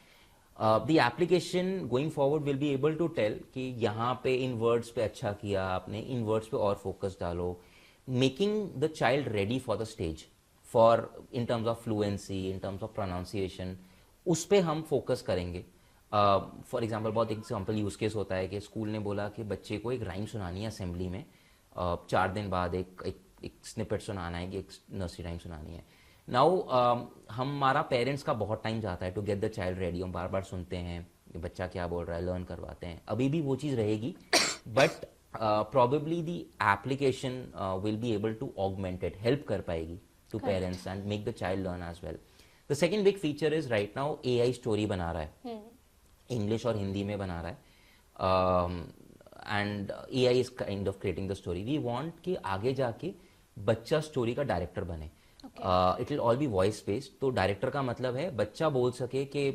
The application going forward will be able to tell कि यहाँ पे इन वर्ड्स पे अच्छा किया आपने, इन वर्ड्स पे और फोकस डालो, making the child ready for the stage, for in terms of fluency, in terms of pronunciation. उस पर हम फोकस करेंगे. फॉर एग्जाम्पल, बहुत एग्जाम्पल यूज केस होता है कि स्कूल ने बोला कि बच्चे को एक राइम सुनानी है असेंबली में, 4 दिन बाद एक स्निपेट सुनाना है, कि एक नर्सरी राइम सुनानी है. नाउ हमारा पेरेंट्स का बहुत टाइम जाता है to get the child ready. हम बार बार सुनते हैं कि बच्चा क्या बोल रहा है, लर्न करवाते हैं. अभी भी वो चीज़ रहेगी, but probably the application will be able to augment it, help कर पाएगी to parents and make the child learn as well. The second big feature is right now AI story बना रहा है, English और हिंदी में बना रहा है, and AI is kind of creating the story. We want कि आगे जाके बच्चा स्टोरी का डायरेक्टर बने. It will all be voice based. तो डायरेक्टर का मतलब है बच्चा बोल सके कि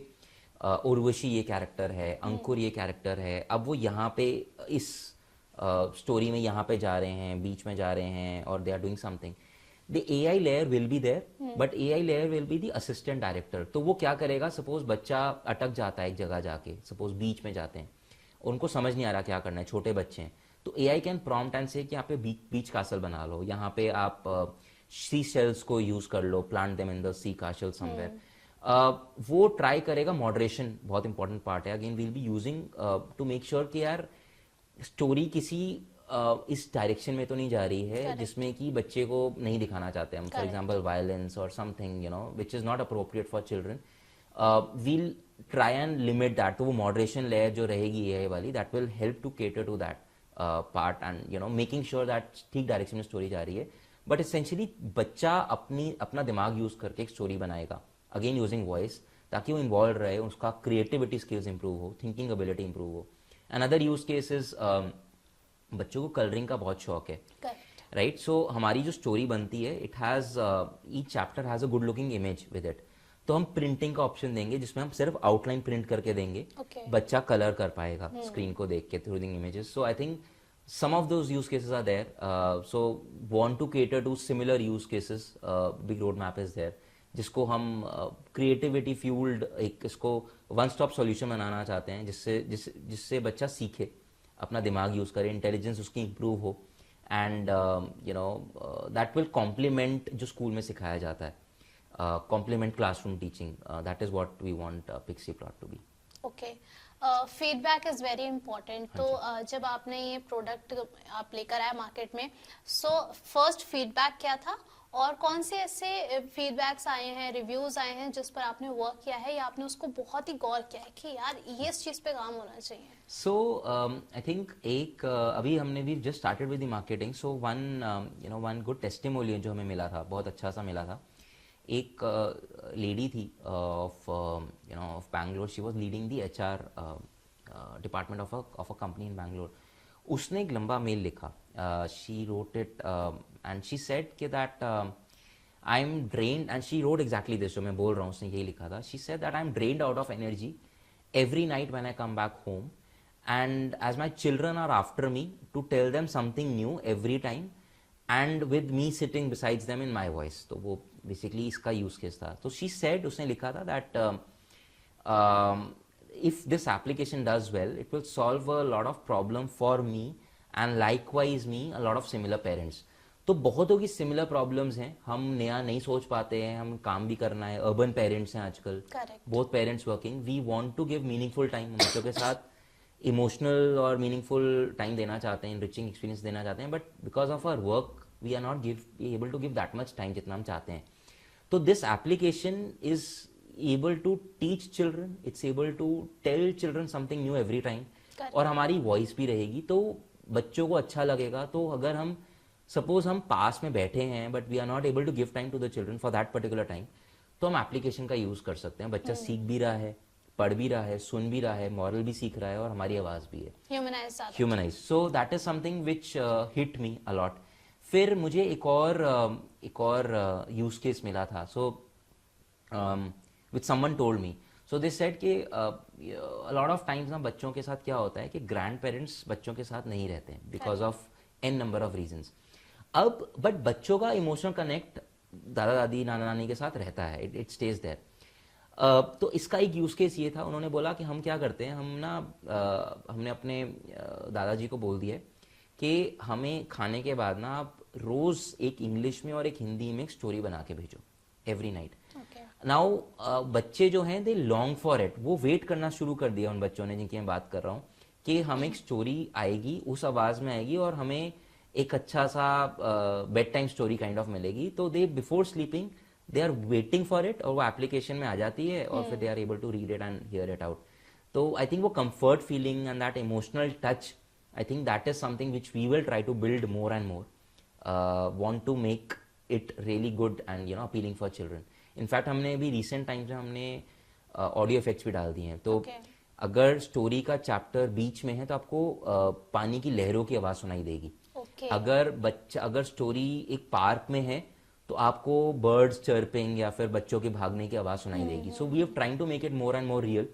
उर्वशी ये कैरेक्टर है, अंकुर ये कैरेक्टर है, अब वो यहाँ पे इस स्टोरी में यहाँ पे जा रहे हैं, बीच में जा रहे हैं, और they are doing something. The AI layer will be there, but AI layer will be the assistant director. तो वो क्या करेगा, सपोज बच्चा अटक जाता है एक जगह जाके, सपोज बीच में जाते हैं, उनको समझ नहीं आ रहा क्या करना है, छोटे बच्चे हैं, तो AI कैन प्रॉम्प्ट एंड से कि यहाँ पे बीच कासल बना लो, यहाँ पे आप सी शेल्स को यूज कर लो, plant them in the sea castle somewhere. वो ट्राई करेगा. मॉडरेशन बहुत इंपॉर्टेंट पार्ट है. Again we'll be using to make sure कि यार स्टोरी किसी इस डायरेक्शन में तो नहीं जा रही है जिसमें कि बच्चे को नहीं दिखाना चाहते हम. फॉर एग्जांपल वायलेंस और something which is not appropriate for children. We'll try and limit that. तो वो मॉडरेशन लेयर जो रहेगी AI वाली, that will help to cater to that part and making sure that ठीक डायरेक्शन में story जा रही है. बट एसेंशियली बच्चा अपना दिमाग यूज करके एक स्टोरी बनाएगा, अगेन यूजिंग वॉइस, ताकि वो इन्वॉल्व रहे, उसका क्रिएटिविटी स्किल्स इंप्रूव हो, थिंकिंग एबिलिटी इंप्रूव हो. अनदर यूज केस इज बच्चों को कलरिंग का बहुत शौक है, राइट. सो हमारी जो स्टोरी बनती है, it has each chapter has a good looking image with it. तो हम प्रिंटिंग का ऑप्शन देंगे जिसमें हम सिर्फ आउटलाइन प्रिंट करके देंगे, बच्चा कलर कर पाएगा स्क्रीन को देख के through the images. So I think some of those use cases are there. So want to cater to similar use cases. Big roadmap is there, जिसको हम creativity fueled एक इसको one stop solution बनाना चाहते हैं, जिससे बच्चा सीखे, अपना दिमाग यूज करे, इंटेलिजेंस उसकी इंप्रूव हो, एंड that will complement जो स्कूल में सिखाया जाता है. complement classroom teaching. That is what we want Pixie Plot to be. Okay, feedback is very important. तो जब आपने ये प्रोडक्ट आप लेकर आए मार्केट में, सो फर्स्ट फीडबैक क्या था और कौन से ऐसे फीडबैक्स आए हैं, रिव्यूज आए हैं जिस पर आपने वर्क किया है या आपने उसको बहुत ही गौर किया है कि यार ये इस चीज पे काम होना चाहिए? So I think एक अभी हमने भी just started with the marketing. So one good testimonial जो हमें मिला था, बहुत अच्छा सा मिला था. एक लेडी थी of of Bangalore. She was leading the HR department of a company in Bangalore. उसने एक लंबा मेल लिखा. She wrote it and she said कि that I am drained, and she wrote exactly this जो मैं बोल रहा हूँ, उसने यही लिखा था. She said that I am drained out of energy every night when I come back home, and as my children are after me to tell them something new every time, and with me sitting besides them in my voice. तो वो basically इसका use case था. तो she said, उसने लिखा था that if this application does well, it will solve a lot of problem for me and likewise me a lot of similar parents. तो बहुतों की सिमिलर प्रॉब्लम्स हैं, हम नया नहीं सोच पाते हैं, हम काम भी करना है, अर्बन पेरेंट्स हैं आजकल, both parents working. We want to give meaningful time, बच्चों के साथ इमोशनल और मीनिंगफुल टाइम देना चाहते हैं, इनरिचिंग एक्सपीरियंस देना चाहते हैं, but because of our work we are not able to give that much time जितना हम चाहते हैं. तो this application is able to teach children, it's able to tell children something new every time, और हमारी वॉइस भी रहेगी तो बच्चों को अच्छा लगेगा. तो अगर हम सपोज हम पास में बैठे हैं but we are not able to give time to the children for that particular time, तो हम एप्लीकेशन का यूज कर सकते हैं. बच्चा सीख भी रहा है, पढ़ भी रहा है, सुन भी रहा है, मॉरल भी सीख रहा है और हमारी आवाज भी है humanise. So that is something which hit me a lot. फिर मुझे एक और यूज केस मिला था. सो which someone told me. So they said कि a lot of times ना बच्चों के साथ क्या होता है कि ग्रैंड पेरेंट्स बच्चों के साथ नहीं रहते हैं because of n number of reasons. अब बट बच्चों का इमोशनल कनेक्ट दादा दादी नाना नानी के साथ रहता है, इट स्टेज देयर. तो इसका एक यूज केस ये था. उन्होंने बोला कि हम क्या करते हैं, हमने अपने दादाजी को बोल दिया कि हमें खाने के बाद ना आप रोज एक इंग्लिश में और एक हिंदी में एक स्टोरी बना के भेजो एवरी नाइट. नाउ बच्चे जो हैं दे लॉन्ग फॉर इट. वो वेट करना शुरू कर दिया उन बच्चों ने जिनकी मैं बात कर रहा हूँ कि हमें एक स्टोरी आएगी, उस आवाज में आएगी और हमें एक अच्छा सा bedtime story kind of मिलेगी. तो they before sleeping they are waiting for it और वो एप्लीकेशन में आ जाती है और फिर they are able to read it and hear it out. तो आई थिंक वो comfort feeling and that emotional touch, I think that is something which we will try to build more and more. Want to make it really good and appealing for children. In fact हमने भी recent times में हमने audio effects भी डाल दिए हैं. तो अगर स्टोरी का चैप्टर बीच में है तो आपको पानी की लहरों की आवाज सुनाई देगी. अगर स्टोरी एक पार्क में है तो आपको बर्ड्स चर्पिंग या फिर बच्चों के भागने की आवाज सुनाई देगी. So we have trying to make it more and more real.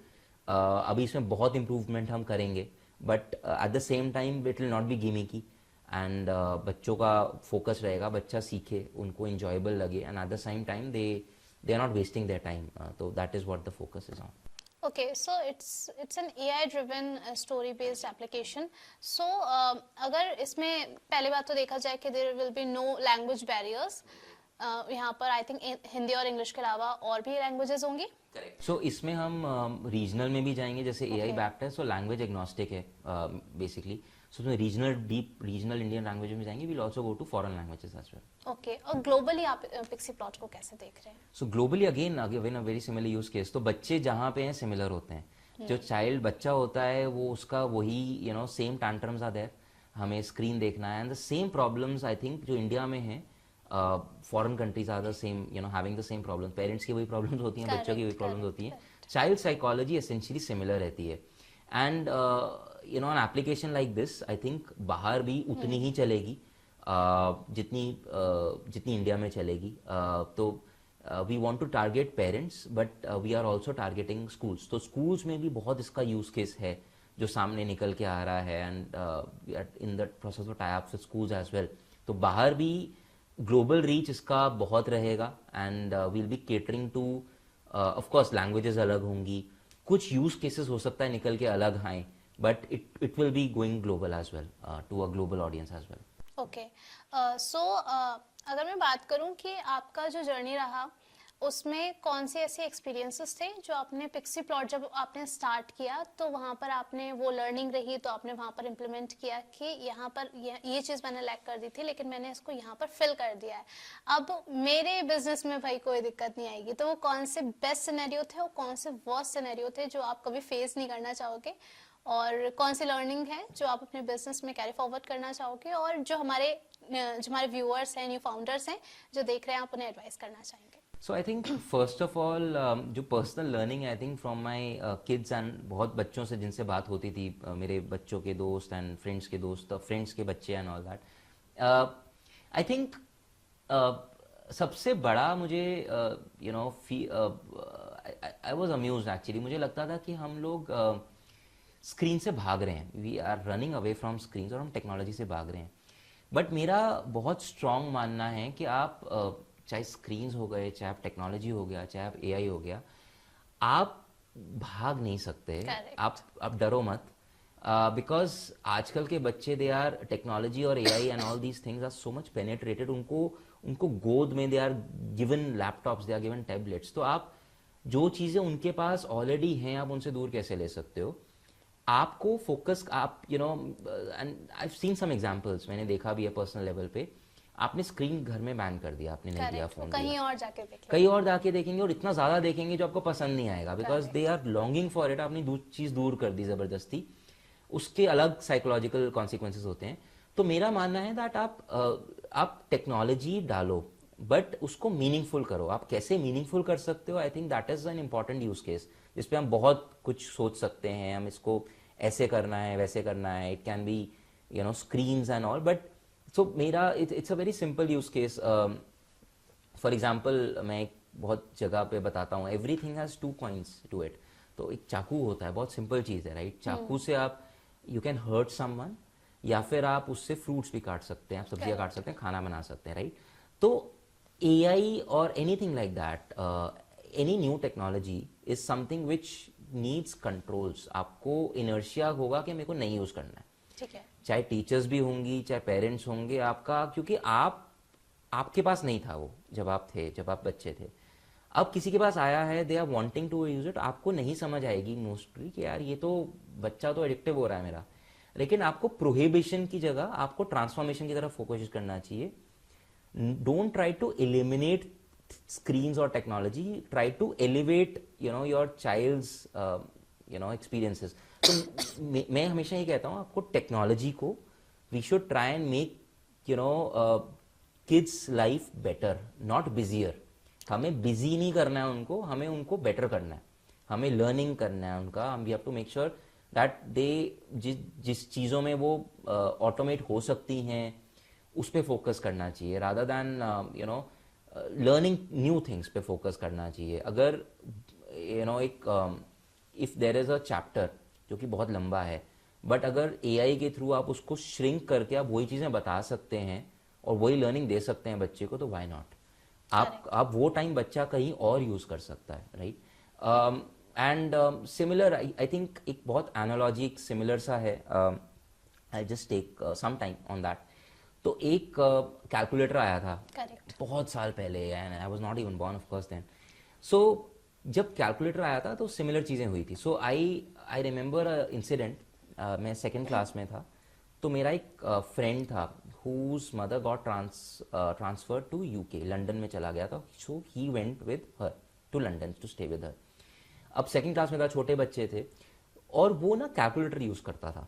अभी इसमें बहुत इंप्रूवमेंट हम करेंगे but at the same time it will not be gimmicky and बच्चों का फोकस रहेगा, बच्चा सीखे, उनको इंजॉयबल लगे and at the same time they are not wasting their time. So that is what the focus is on. Okay, so it's an AI driven story based application. So अगर इसमें पहली बात तो देखा जाए कि there will be no language barriers. यहाँ पर आई थिंक हिंदी और इंग्लिश के अलावा और भी लैंग्वेजेस होंगी. सो इसमें हम रीजनल में भी जाएंगे, जैसे AI बैक्ड है, सो लैंग्वेज एग्नोस्टिक है बेसिकली. सो उसमें रीजनल इंडियन लैंग्वेज में जाएंगे. We'll also go to foreign languages as well. Okay, और ग्लोबली आप पिक्सी प्लॉट को कैसे देख रहे हैं? So globally again a very similar use case. तो बच्चे जहाँ पे हैं सिमिलर होते हैं. जो चाइल्ड बच्चा होता है वो उसका वही सेम टैंट्रम्स आर देयर. हमें स्क्रीन देखना है and the same problems I think जो इंडिया में है foreign countries are the same having the same problem. Parents की वही प्रॉब्लम्स होती हैं, बच्चों की वही प्रॉब्लम्स होती हैं. चाइल्ड साइकोलॉजी एसेंशियली सिमिलर रहती है and an application like this I think बाहर भी उतनी ही चलेगी जितनी इंडिया में चलेगी. तो we want to target parents but we are also targeting schools. तो स्कूल्स में भी बहुत इसका यूज केस है जो सामने निकल के आ रहा है and in the process of tie up with schools as well. तो बाहर भी ग्लोबल रीच इसका बहुत रहेगा and we'll be catering to of course languages अलग होंगी, कुछ यूज केसेस हो सकता है निकल के अलग आए but it will be going global as well to a global audience as well. Okay, so अगर मैं बात करूं कि आपका जो जर्नी रहा उसमें कौन से ऐसे एक्सपीरियंसेस थे जो आपने पिक्सी प्लॉट जब आपने स्टार्ट किया तो वहाँ पर आपने वो लर्निंग रही तो आपने वहाँ पर इम्प्लीमेंट किया कि यहाँ पर ये चीज़ मैंने लैक कर दी थी लेकिन मैंने इसको यहाँ पर फिल कर दिया है, अब मेरे बिजनेस में भाई कोई दिक्कत नहीं आएगी। तो वो कौन से बेस्ट सिनेरियो थे और कौन से वर्स्ट सिनेरियो थे जो आप कभी फेस नहीं करना चाहोगे, और कौन सी लर्निंग है जो आप अपने बिजनेस में कैरी फॉरवर्ड करना चाहोगे, और जो हमारे व्यूअर्स हैं, न्यू फाउंडर्स हैं जो देख रहे हैं, आप उन्हें एडवाइस करना चाहेंगे? So I think first of all जो personal learning I think from my kids and बहुत बच्चों से जिनसे बात होती थी, मेरे बच्चों के दोस्त एंड फ्रेंड्स के दोस्त, फ्रेंड्स के बच्चे and all that, I think सबसे बड़ा मुझे you know I was amuse actually. मुझे लगता था कि हम लोग स्क्रीन से भाग रहे हैं, we are running away from screen, और हम टेक्नोलॉजी से भाग रहे हैं। बट मेरा बहुत स्ट्रांग मानना है कि आप चाहे स्क्रीन्स हो गए, चाहे आप टेक्नोलॉजी हो गया, चाहे आप एआई हो गया, आप भाग नहीं सकते। आप डरो मत, बिकॉज आजकल के बच्चे दे आर टेक्नोलॉजी और AI and all these things are so much penetrated, उनको गोद में they are given laptops, they are given tablets. तो आप जो चीज़ें उनके पास ऑलरेडी हैं आप उनसे दूर कैसे ले सकते हो? आपको फोकस, आप you know, and I have seen some examples, मैंने देखा भी है पर्सनल लेवल पे, आपने स्क्रीन घर में बैन कर दिया, आपने नहीं दिया फोन, कहीं और जाके देखेंगे, कहीं और जाके देखेंगे और इतना ज़्यादा देखेंगे जो आपको पसंद नहीं आएगा, because they are longing for it. आपने चीज़ दूर कर दी ज़बरदस्ती, उसके अलग साइकोलॉजिकल कॉन्सिक्वेंसेज होते हैं। तो मेरा मानना है दैट आप टेक्नोलॉजी डालो बट उसको मीनिंगफुल करो। आप कैसे मीनिंगफुल कर सकते हो, आई think that is an important use case, जिसपे हम बहुत कुछ सोच सकते हैं, हम इसको ऐसे करना है, वैसे करना है, it can be you know screens and all. But so मेरा it's a very simple use case. For example मैं एक बहुत जगह पे बताता हूँ, everything has two coins to it. तो एक चाकू होता है, बहुत सिंपल चीज़ है, राइट? चाकू से आप यू कैन हर्ट समवन, या फिर आप उससे फ्रूट्स भी काट सकते हैं, आप सब्जियां काट सकते हैं, खाना बना सकते हैं, राइट? तो एआई और anything like that, any new technology is something which needs controls. आपको इनर्शिया होगा कि मेरे को नहीं यूज करना है, ठीक है? चाहे टीचर्स भी होंगी, चाहे पेरेंट्स होंगे आपका, क्योंकि आपके पास नहीं था वो जब आप बच्चे थे। अब किसी के पास आया है, they are wanting to use it, आपको नहीं समझ आएगी मोस्टली कि यार ये तो बच्चा तो एडिक्टिव हो रहा है मेरा, लेकिन आपको प्रोहिबिशन की जगह आपको ट्रांसफॉर्मेशन की तरफ फोकस करना चाहिए। Don't try to eliminate screens or technology, try to elevate your child's experiences. तो मैं हमेशा ये कहता हूँ, आपको टेक्नोलॉजी को we should try and make kids life better, not busier. हमें बिजी नहीं करना है उनको, हमें उनको बेटर करना है, हमें लर्निंग करना है उनका। हम we have to make sure that they जिस चीज़ों में वो ऑटोमेट हो सकती हैं उस पर फोकस करना चाहिए, rather than learning new things पे फोकस करना चाहिए। अगर एक if there is a chapter जो कि बहुत लंबा है, बट अगर एआई के थ्रू आप उसको श्रिंक करके आप वही चीज़ें बता सकते हैं और वही लर्निंग दे सकते हैं बच्चे को, तो व्हाई नॉट? आप वो टाइम बच्चा कहीं और यूज कर सकता है, right? And similar I think एक बहुत एनालॉजी एक सिमिलर सा है, I just take some time on that. तो एक कैलकुलेटर आया था बहुत साल पहले, and I was not even born of course then. So जब कैलकुलेटर आया था तो सिमिलर चीज़ें हुई थी। सो आई रिमेंबर इंसिडेंट, मैं सेकेंड क्लास में था, तो मेरा एक फ्रेंड था whose mother got transferred to UK, London में चला गया था, so he went with her to London to stay with her। अब सेकेंड क्लास में था, छोटे बच्चे थे, और वो ना कैलकुलेटर यूज करता था।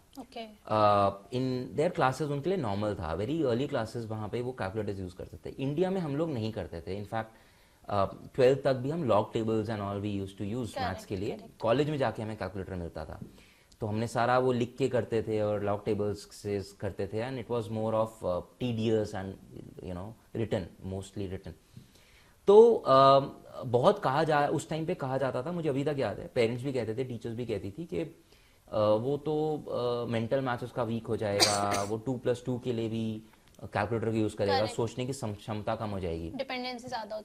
इन देयर क्लासेस उनके लिए नॉर्मल था, वेरी अर्ली क्लासेस वहाँ पे वो कैलकुलेटर्स यूज करते थे। इंडिया में हम लोग नहीं करते थे, इनफैक्ट 12th तक भी हम log tables and all we use to use maths के लिए। कॉलेज में जाके हमें कैलकुलेटर मिलता था, तो हमने सारा वो लिख के करते थे और लॉग टेबल्स से करते थे, and it was more of tedious and written, mostly written. तो बहुत उस टाइम पे कहा जाता था, मुझे अभी तक याद है, पेरेंट्स भी कहते थे, टीचर्स भी कहती थी कि वो तो मेंटल मैथ्स उसका वीक हो जाएगा, वो 2+2 के लिए भी कैलकुलेटर यूज करेगा, सोचने की क्षमता कम हो जाएगी, डिपेंडेंसी ज़्यादा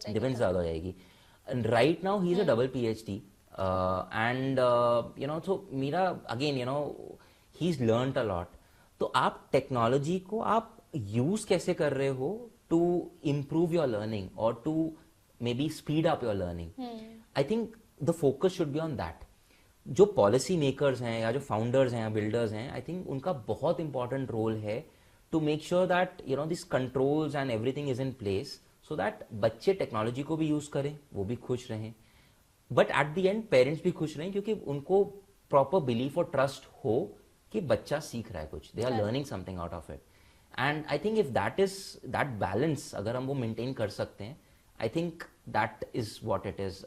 हो जाएगी। Right now he is a double PhD, and तो मेरा again he is learned a lot. तो आप टेक्नोलॉजी को आप यूज कैसे कर रहे हो टू इम्प्रूव योर लर्निंग और to maybe speed up your learning. I think the focus should be on that. जो पॉलिसी मेकर्स हैं या जो फाउंडर्स हैं या बिल्डर्स हैं, आई थिंक उनका बहुत इंपॉर्टेंट रोल है to make sure that you know this controls and everything is in place, so that बच्चे टेक्नोलॉजी को भी यूज करें, वो भी खुश रहें, but at the end parents भी खुश रहें, क्योंकि उनको प्रॉपर बिलीफ और ट्रस्ट हो कि बच्चा सीख रहा है कुछ, they are learning something out of it. And I think if that balance अगर हम वो मेंटेन कर सकते हैं, I think that is what it is,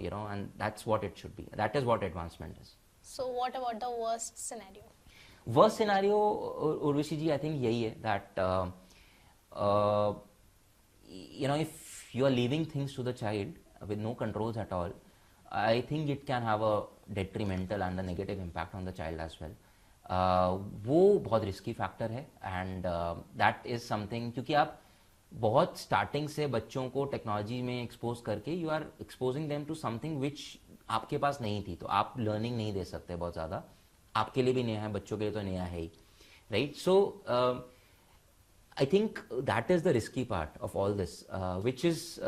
you know, and that's what it should be. That is what advancement is. So what about the worst scenario? Worst scenario, Urvashi ji, I think यही है that you know, if you are leaving things to the child with no controls at all, I think it can have a detrimental and a negative impact on the child as well. वो बहुत risky factor है, and that is something, क्योंकि आप बहुत starting से बच्चों को technology में एक्सपोज करके you are exposing them to something which आपके पास नहीं थी, तो आप लर्निंग नहीं दे सकते बहुत ज़्यादा. आपके लिए भी नया है, बच्चों के लिए तो नया है ही, right. So I think that is the risky part of all this, which is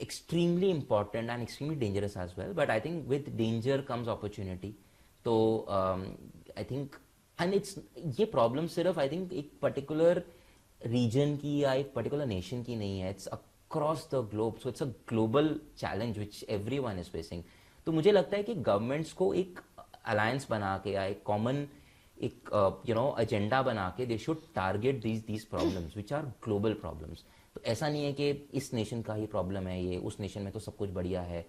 extremely important and extremely dangerous as well. But I think with danger comes opportunity. तो I think, and it's, ये problem सिर्फ आई think एक particular reason की या एक particular nation की नहीं है, it's across the globe. So it's a global challenge which everyone is facing. तो मुझे लगता है कि गवर्नमेंट्स को एक अलायंस बना के या एक कॉमन एक यू नो एजेंडा बना के they should target these problems which are global problems. तो ऐसा नहीं है कि इस नेशन का ही प्रॉब्लम है ये, उस नेशन में तो सब कुछ बढ़िया है.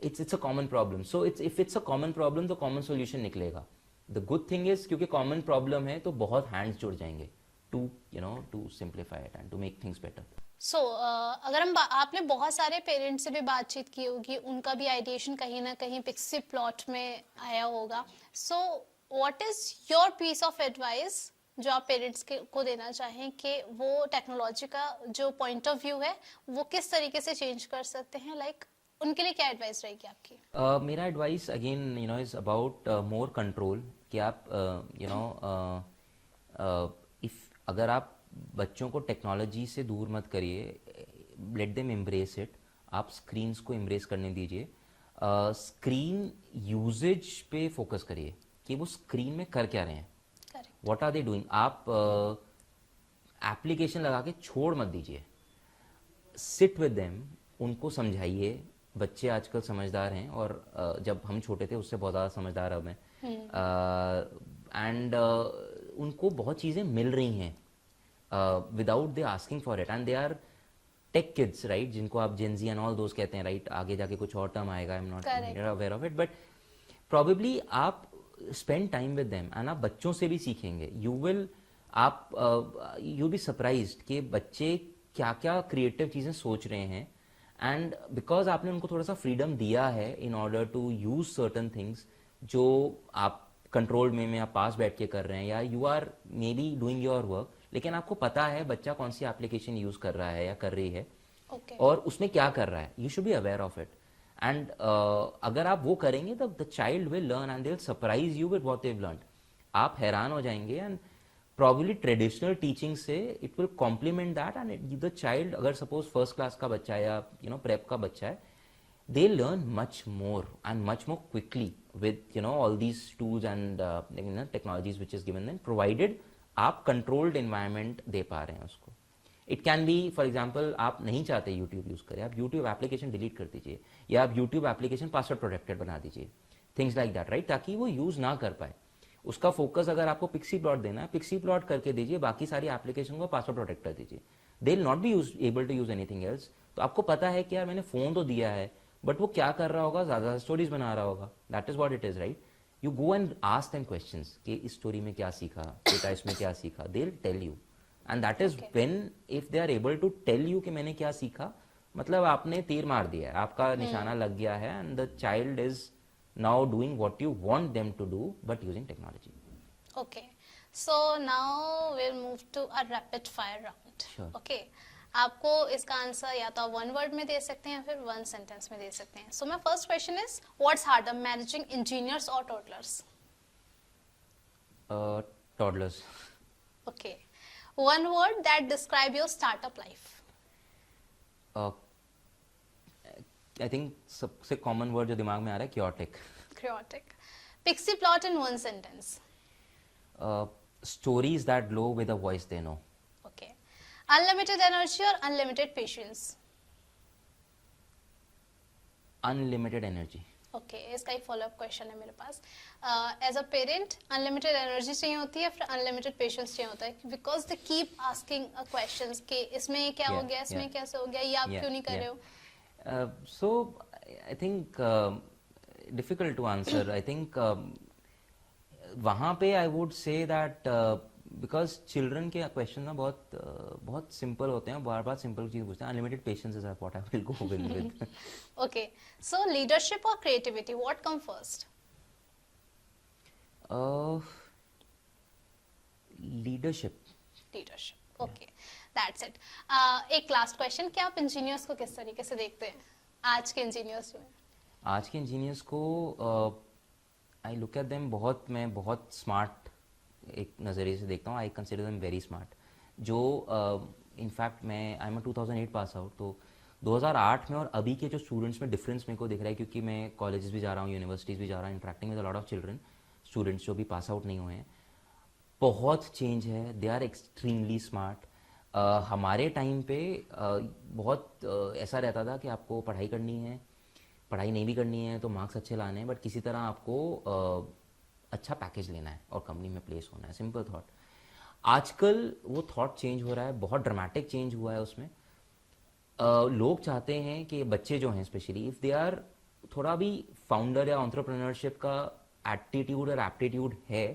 It's a common problem. So if it's a common problem तो कॉमन सोल्यूशन निकलेगा. द गुड थिंग इज क्योंकि कॉमन प्रॉब्लम है तो बहुत हैंड्स जुड़ जाएंगे to you know to simplify it and to make things better. So अगर हम आपने बहुत सारे पेरेंट्स से भी बातचीत की होगी, उनका भी आइडिएशन कहीं ना कहीं पिक्सी प्लॉट में आया होगा. So what is your piece of advice जो आप पेरेंट्स को देना चाहें कि वो टेक्नोलॉजी का जो पॉइंट ऑफ व्यू है वो किस तरीके से चेंज कर सकते हैं, लाइक उनके लिए क्या एडवाइस रहेगी आपकी? मेरा advice again you know is about more control. कि आप यू नो इफ अगर आप बच्चों को टेक्नोलॉजी से दूर मत करिए, लेट देम एम्ब्रेस इट. आप स्क्रीन्स को एम्ब्रेस करने दीजिए. स्क्रीन यूजेज पे फोकस करिए कि वो स्क्रीन में कर क्या रहे हैं, व्हाट आर दे डूइंग. आप एप्लीकेशन लगा के छोड़ मत दीजिए. सिट विद देम, उनको समझाइए. बच्चे आजकल समझदार हैं और जब हम छोटे थे उससे बहुत ज़्यादा समझदार अब हैं. एंड उनको बहुत चीज़ें मिल रही हैं without they asking for it, and they are tech kids, right, जिनको आप जेन-ज़ी एंड ऑल दोज कहते हैं, राइट. आगे जाके कुछ और टर्म आएगा, I am not aware of it, but probably आप spend time with them and आप बच्चों से भी सीखेंगे. यू विल बी सरप्राइज्ड कि बच्चे क्या क्या क्रिएटिव चीज़ें सोच रहे हैं. एंड बिकॉज आपने उनको थोड़ा सा फ्रीडम दिया है in order to use certain things जो आप कंट्रोल्ड में आप पास बैठ के कर रहे हैं, या you are maybe doing your work, लेकिन आपको पता है बच्चा कौन सी एप्लीकेशन यूज कर रहा है या कर रही है, और उसमें क्या कर रहा है. You should be aware of it. And अगर आप वो करेंगे तो the child will learn and they will surprise you with what they have learned. आप हैरान हो जाएंगे. एंड प्रॉब्ली ट्रेडिशनल टीचिंग से it will complement that. And the child, अगर सपोज फर्स्ट क्लास का बच्चा है या यू नो प्रेप का बच्चा है, they learn much more and much more quickly with you know all these tools and you know technologies which is given them, provided आप controlled environment दे पा रहे हैं उसको. It can be, for example, आप नहीं चाहते YouTube यूज करें, आप YouTube एप्लीकेशन डिलीट कर दीजिए, या आप YouTube एप्लीकेशन पासवर्ड प्रोटेक्टेड बना दीजिए, थिंग्स लाइक दैट, राइट, ताकि वो यूज ना कर पाए. उसका फोकस अगर आपको पिक्सी प्लॉट देना है, पिक्सी प्लॉट करके दीजिए, बाकी सारी एप्लीकेशन को पासवर्ड प्रोटेक्ट कर दीजिए. They will not be able to use anything else. तो आपको पता है कि यार मैंने फोन तो दिया है, बट वो क्या कर रहा होगा, ज्यादा स्टोरीज बना रहा होगा. That is what it is, right. You go and ask them questions कि इस स्टोरी में क्या सीखा बेटा, इसमें क्या सीखा. They will tell you. And that is when, if they are able to tell you कि मैंने क्या सीखा, मतलब आपने तीर मार दिया है, आपका निशाना लग गया है. And the child is now doing what you want them to do, but using technology. Okay, so now will move to a rapid fire round. Okay, आपको इसका आंसर या तो वन वर्ड में दे सकते हैं या फिर वन सेंटेंस में दे सकते हैं. So my first question is, what's harder, managing engineers और toddlers? Toddlers. Okay, one word that describe your startup life. I think सबसे कॉमन वर्ड जो दिमाग में आ रहा है chaotic. Chaotic. Pixie plot in one sentence. Stories that glow with a voice they know. Okay. Unlimited energy or unlimited patience? Unlimited energy. Okay इसका एक follow up question है मेरे पास. As a parent unlimited energy चाहिए होती है फिर unlimited patience चाहिए होता है because they keep asking questions कि इसमें क्या हो गया इसमें कैसे हो गया ये आप क्यों नहीं कर रहे हो. So I think difficult to answer. I think वहाँ पे I would say that because children के क्वेश्चन ना बहुत सिंपल होते हैं, बार बार सिंपल चीज पूछते हैं. Unlimited patience is what I will go with. Okay so leadership और creativity what come first? Leadership. Leadership okay that's it. एक लास्ट क्वेश्चन, क्या आप इंजीनियर्स को किस तरीके से देखते हैं आज के इंजीनियर्स में? आज के इंजीनियर्स को आई लुक एट देम मैं बहुत स्मार्ट एक नज़रिए से देखता हूँ. I consider them very smart. जो इनफैक्ट मैं आई एम 2008 पास आउट, तो 2008 में और अभी के जो स्टूडेंट्स में डिफरेंस मेरे को दिख रहा है क्योंकि मैं कॉलेजेस भी जा रहा हूँ, यूनिवर्सिटीज़ भी जा रहा हूँ, interacting with a lot of children students जो भी पास आउट नहीं हुए हैं. बहुत चेंज है. They are extremely smart. हमारे टाइम पे बहुत ऐसा रहता था कि आपको पढ़ाई करनी है, पढ़ाई नहीं भी करनी है तो मार्क्स अच्छे लाने हैं, बट किसी तरह आपको अच्छा पैकेज लेना है और कंपनी में प्लेस होना है. Simple thought. आजकल वो थॉट चेंज हो रहा है, बहुत ड्रामेटिक चेंज हुआ है उसमें. लोग चाहते हैं कि बच्चे जो हैं स्पेशली इफ़ दे आर थोड़ा भी फाउंडर या एंटरप्रेन्योरशिप का एटीट्यूड और एप्टीट्यूड है,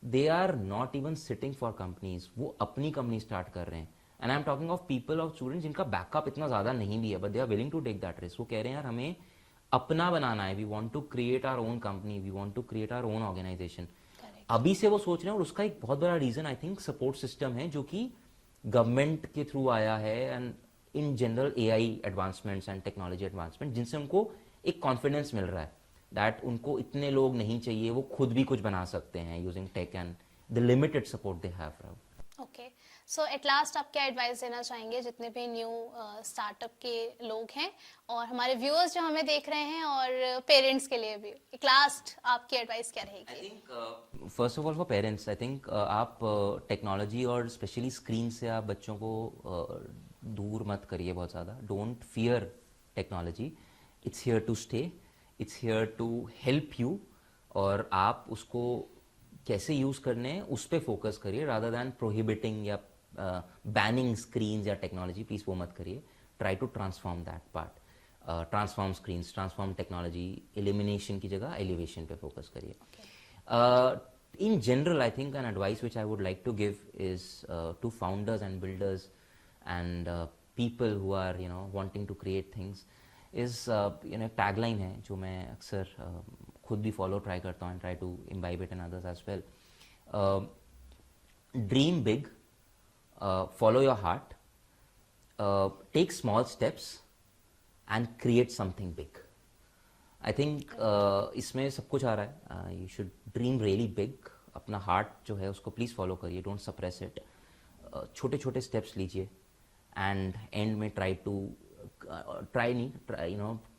they are not even sitting for companies. वो अपनी कंपनी स्टार्ट कर रहे हैं. And I am talking of people of students जिनका बैकअप इतना ज़्यादा नहीं भी है, but they are willing to take that risk. वो कह रहे हैं यार हमें अपना बनाना है. We want to create our own company, we want to create our own organisation. अभी से वो सोच रहे हैं और उसका एक बहुत बड़ा reason I think support system है जो कि गवर्नमेंट के थ्रू आया है and in general AI advancements and technology advancement जिनसे उनको एक कॉन्फिडेंस मिल रहा है दैट उनको इतने लोग नहीं चाहिए, वो खुद भी कुछ बना सकते हैं using tech and the limited support they have. Okay so at last आप क्या एडवाइस देना चाहेंगे जितने भी न्यू स्टार्टअप के लोग हैं और हमारे व्यूअर्स जो हमें देख रहे हैं और पेरेंट्स के लिए भी? एक लास्ट आपकी एडवाइस क्या रहेगी? I think first of all for parents I think आप टेक्नोलॉजी और स्पेशली स्क्रीन से आप बच्चों को दूर मत करिए बहुत ज़्यादा. Don't fear technology. It's here to stay. It's here to help you और आप उसको कैसे यूज़ करने हैं उस पर फोकस करिए रादर दैन प्रोहिबिटिंग या बैनिंग स्क्रीन्स या टेक्नोलॉजी. प्लीज़ वो मत करिए. Try to transform that part. Transform screens, transform technology. Elimination की जगह एलिवेशन पे फोकस करिए. In general, I think an advice which I would like to give is to founders and builders and people who are wanting to create things is tagline है जो मैं अक्सर खुद भी follow try करता हूँ and try to imbibe it in others as well. Dream big, follow your heart, take small steps and create something big. I think इसमें सब कुछ आ रहा है. You should dream really big. अपना हार्ट जो है उसको प्लीज़ फॉलो करिए. Don't suppress it. छोटे छोटे स्टेप्स लीजिए एंड एंड में try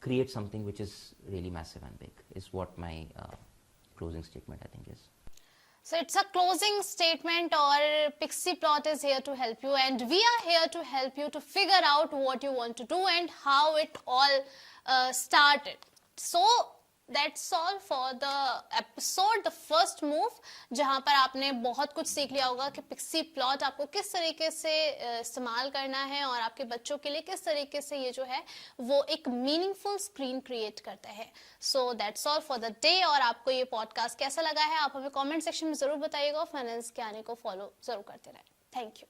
create something which is really massive and big is what my closing statement I think is. So it's a closing statement or Pixie Plot is here to help you and we are here to help you to figure out what you want to do and how it all started. So that's all for the episode, the first move, जहाँ पर आपने बहुत कुछ सीख लिया होगा कि Pixie plot आपको किस तरीके से इस्तेमाल करना है और आपके बच्चों के लिए किस तरीके से ये जो है वो एक मीनिंगफुल स्क्रीन क्रिएट करता है. So that's all for the day. और आपको ये पॉडकास्ट कैसा लगा है आप हमें कमेंट सेक्शन में जरूर बताइएगा. फाइनेंस के आने को फॉलो जरूर करते रहें. Thank you.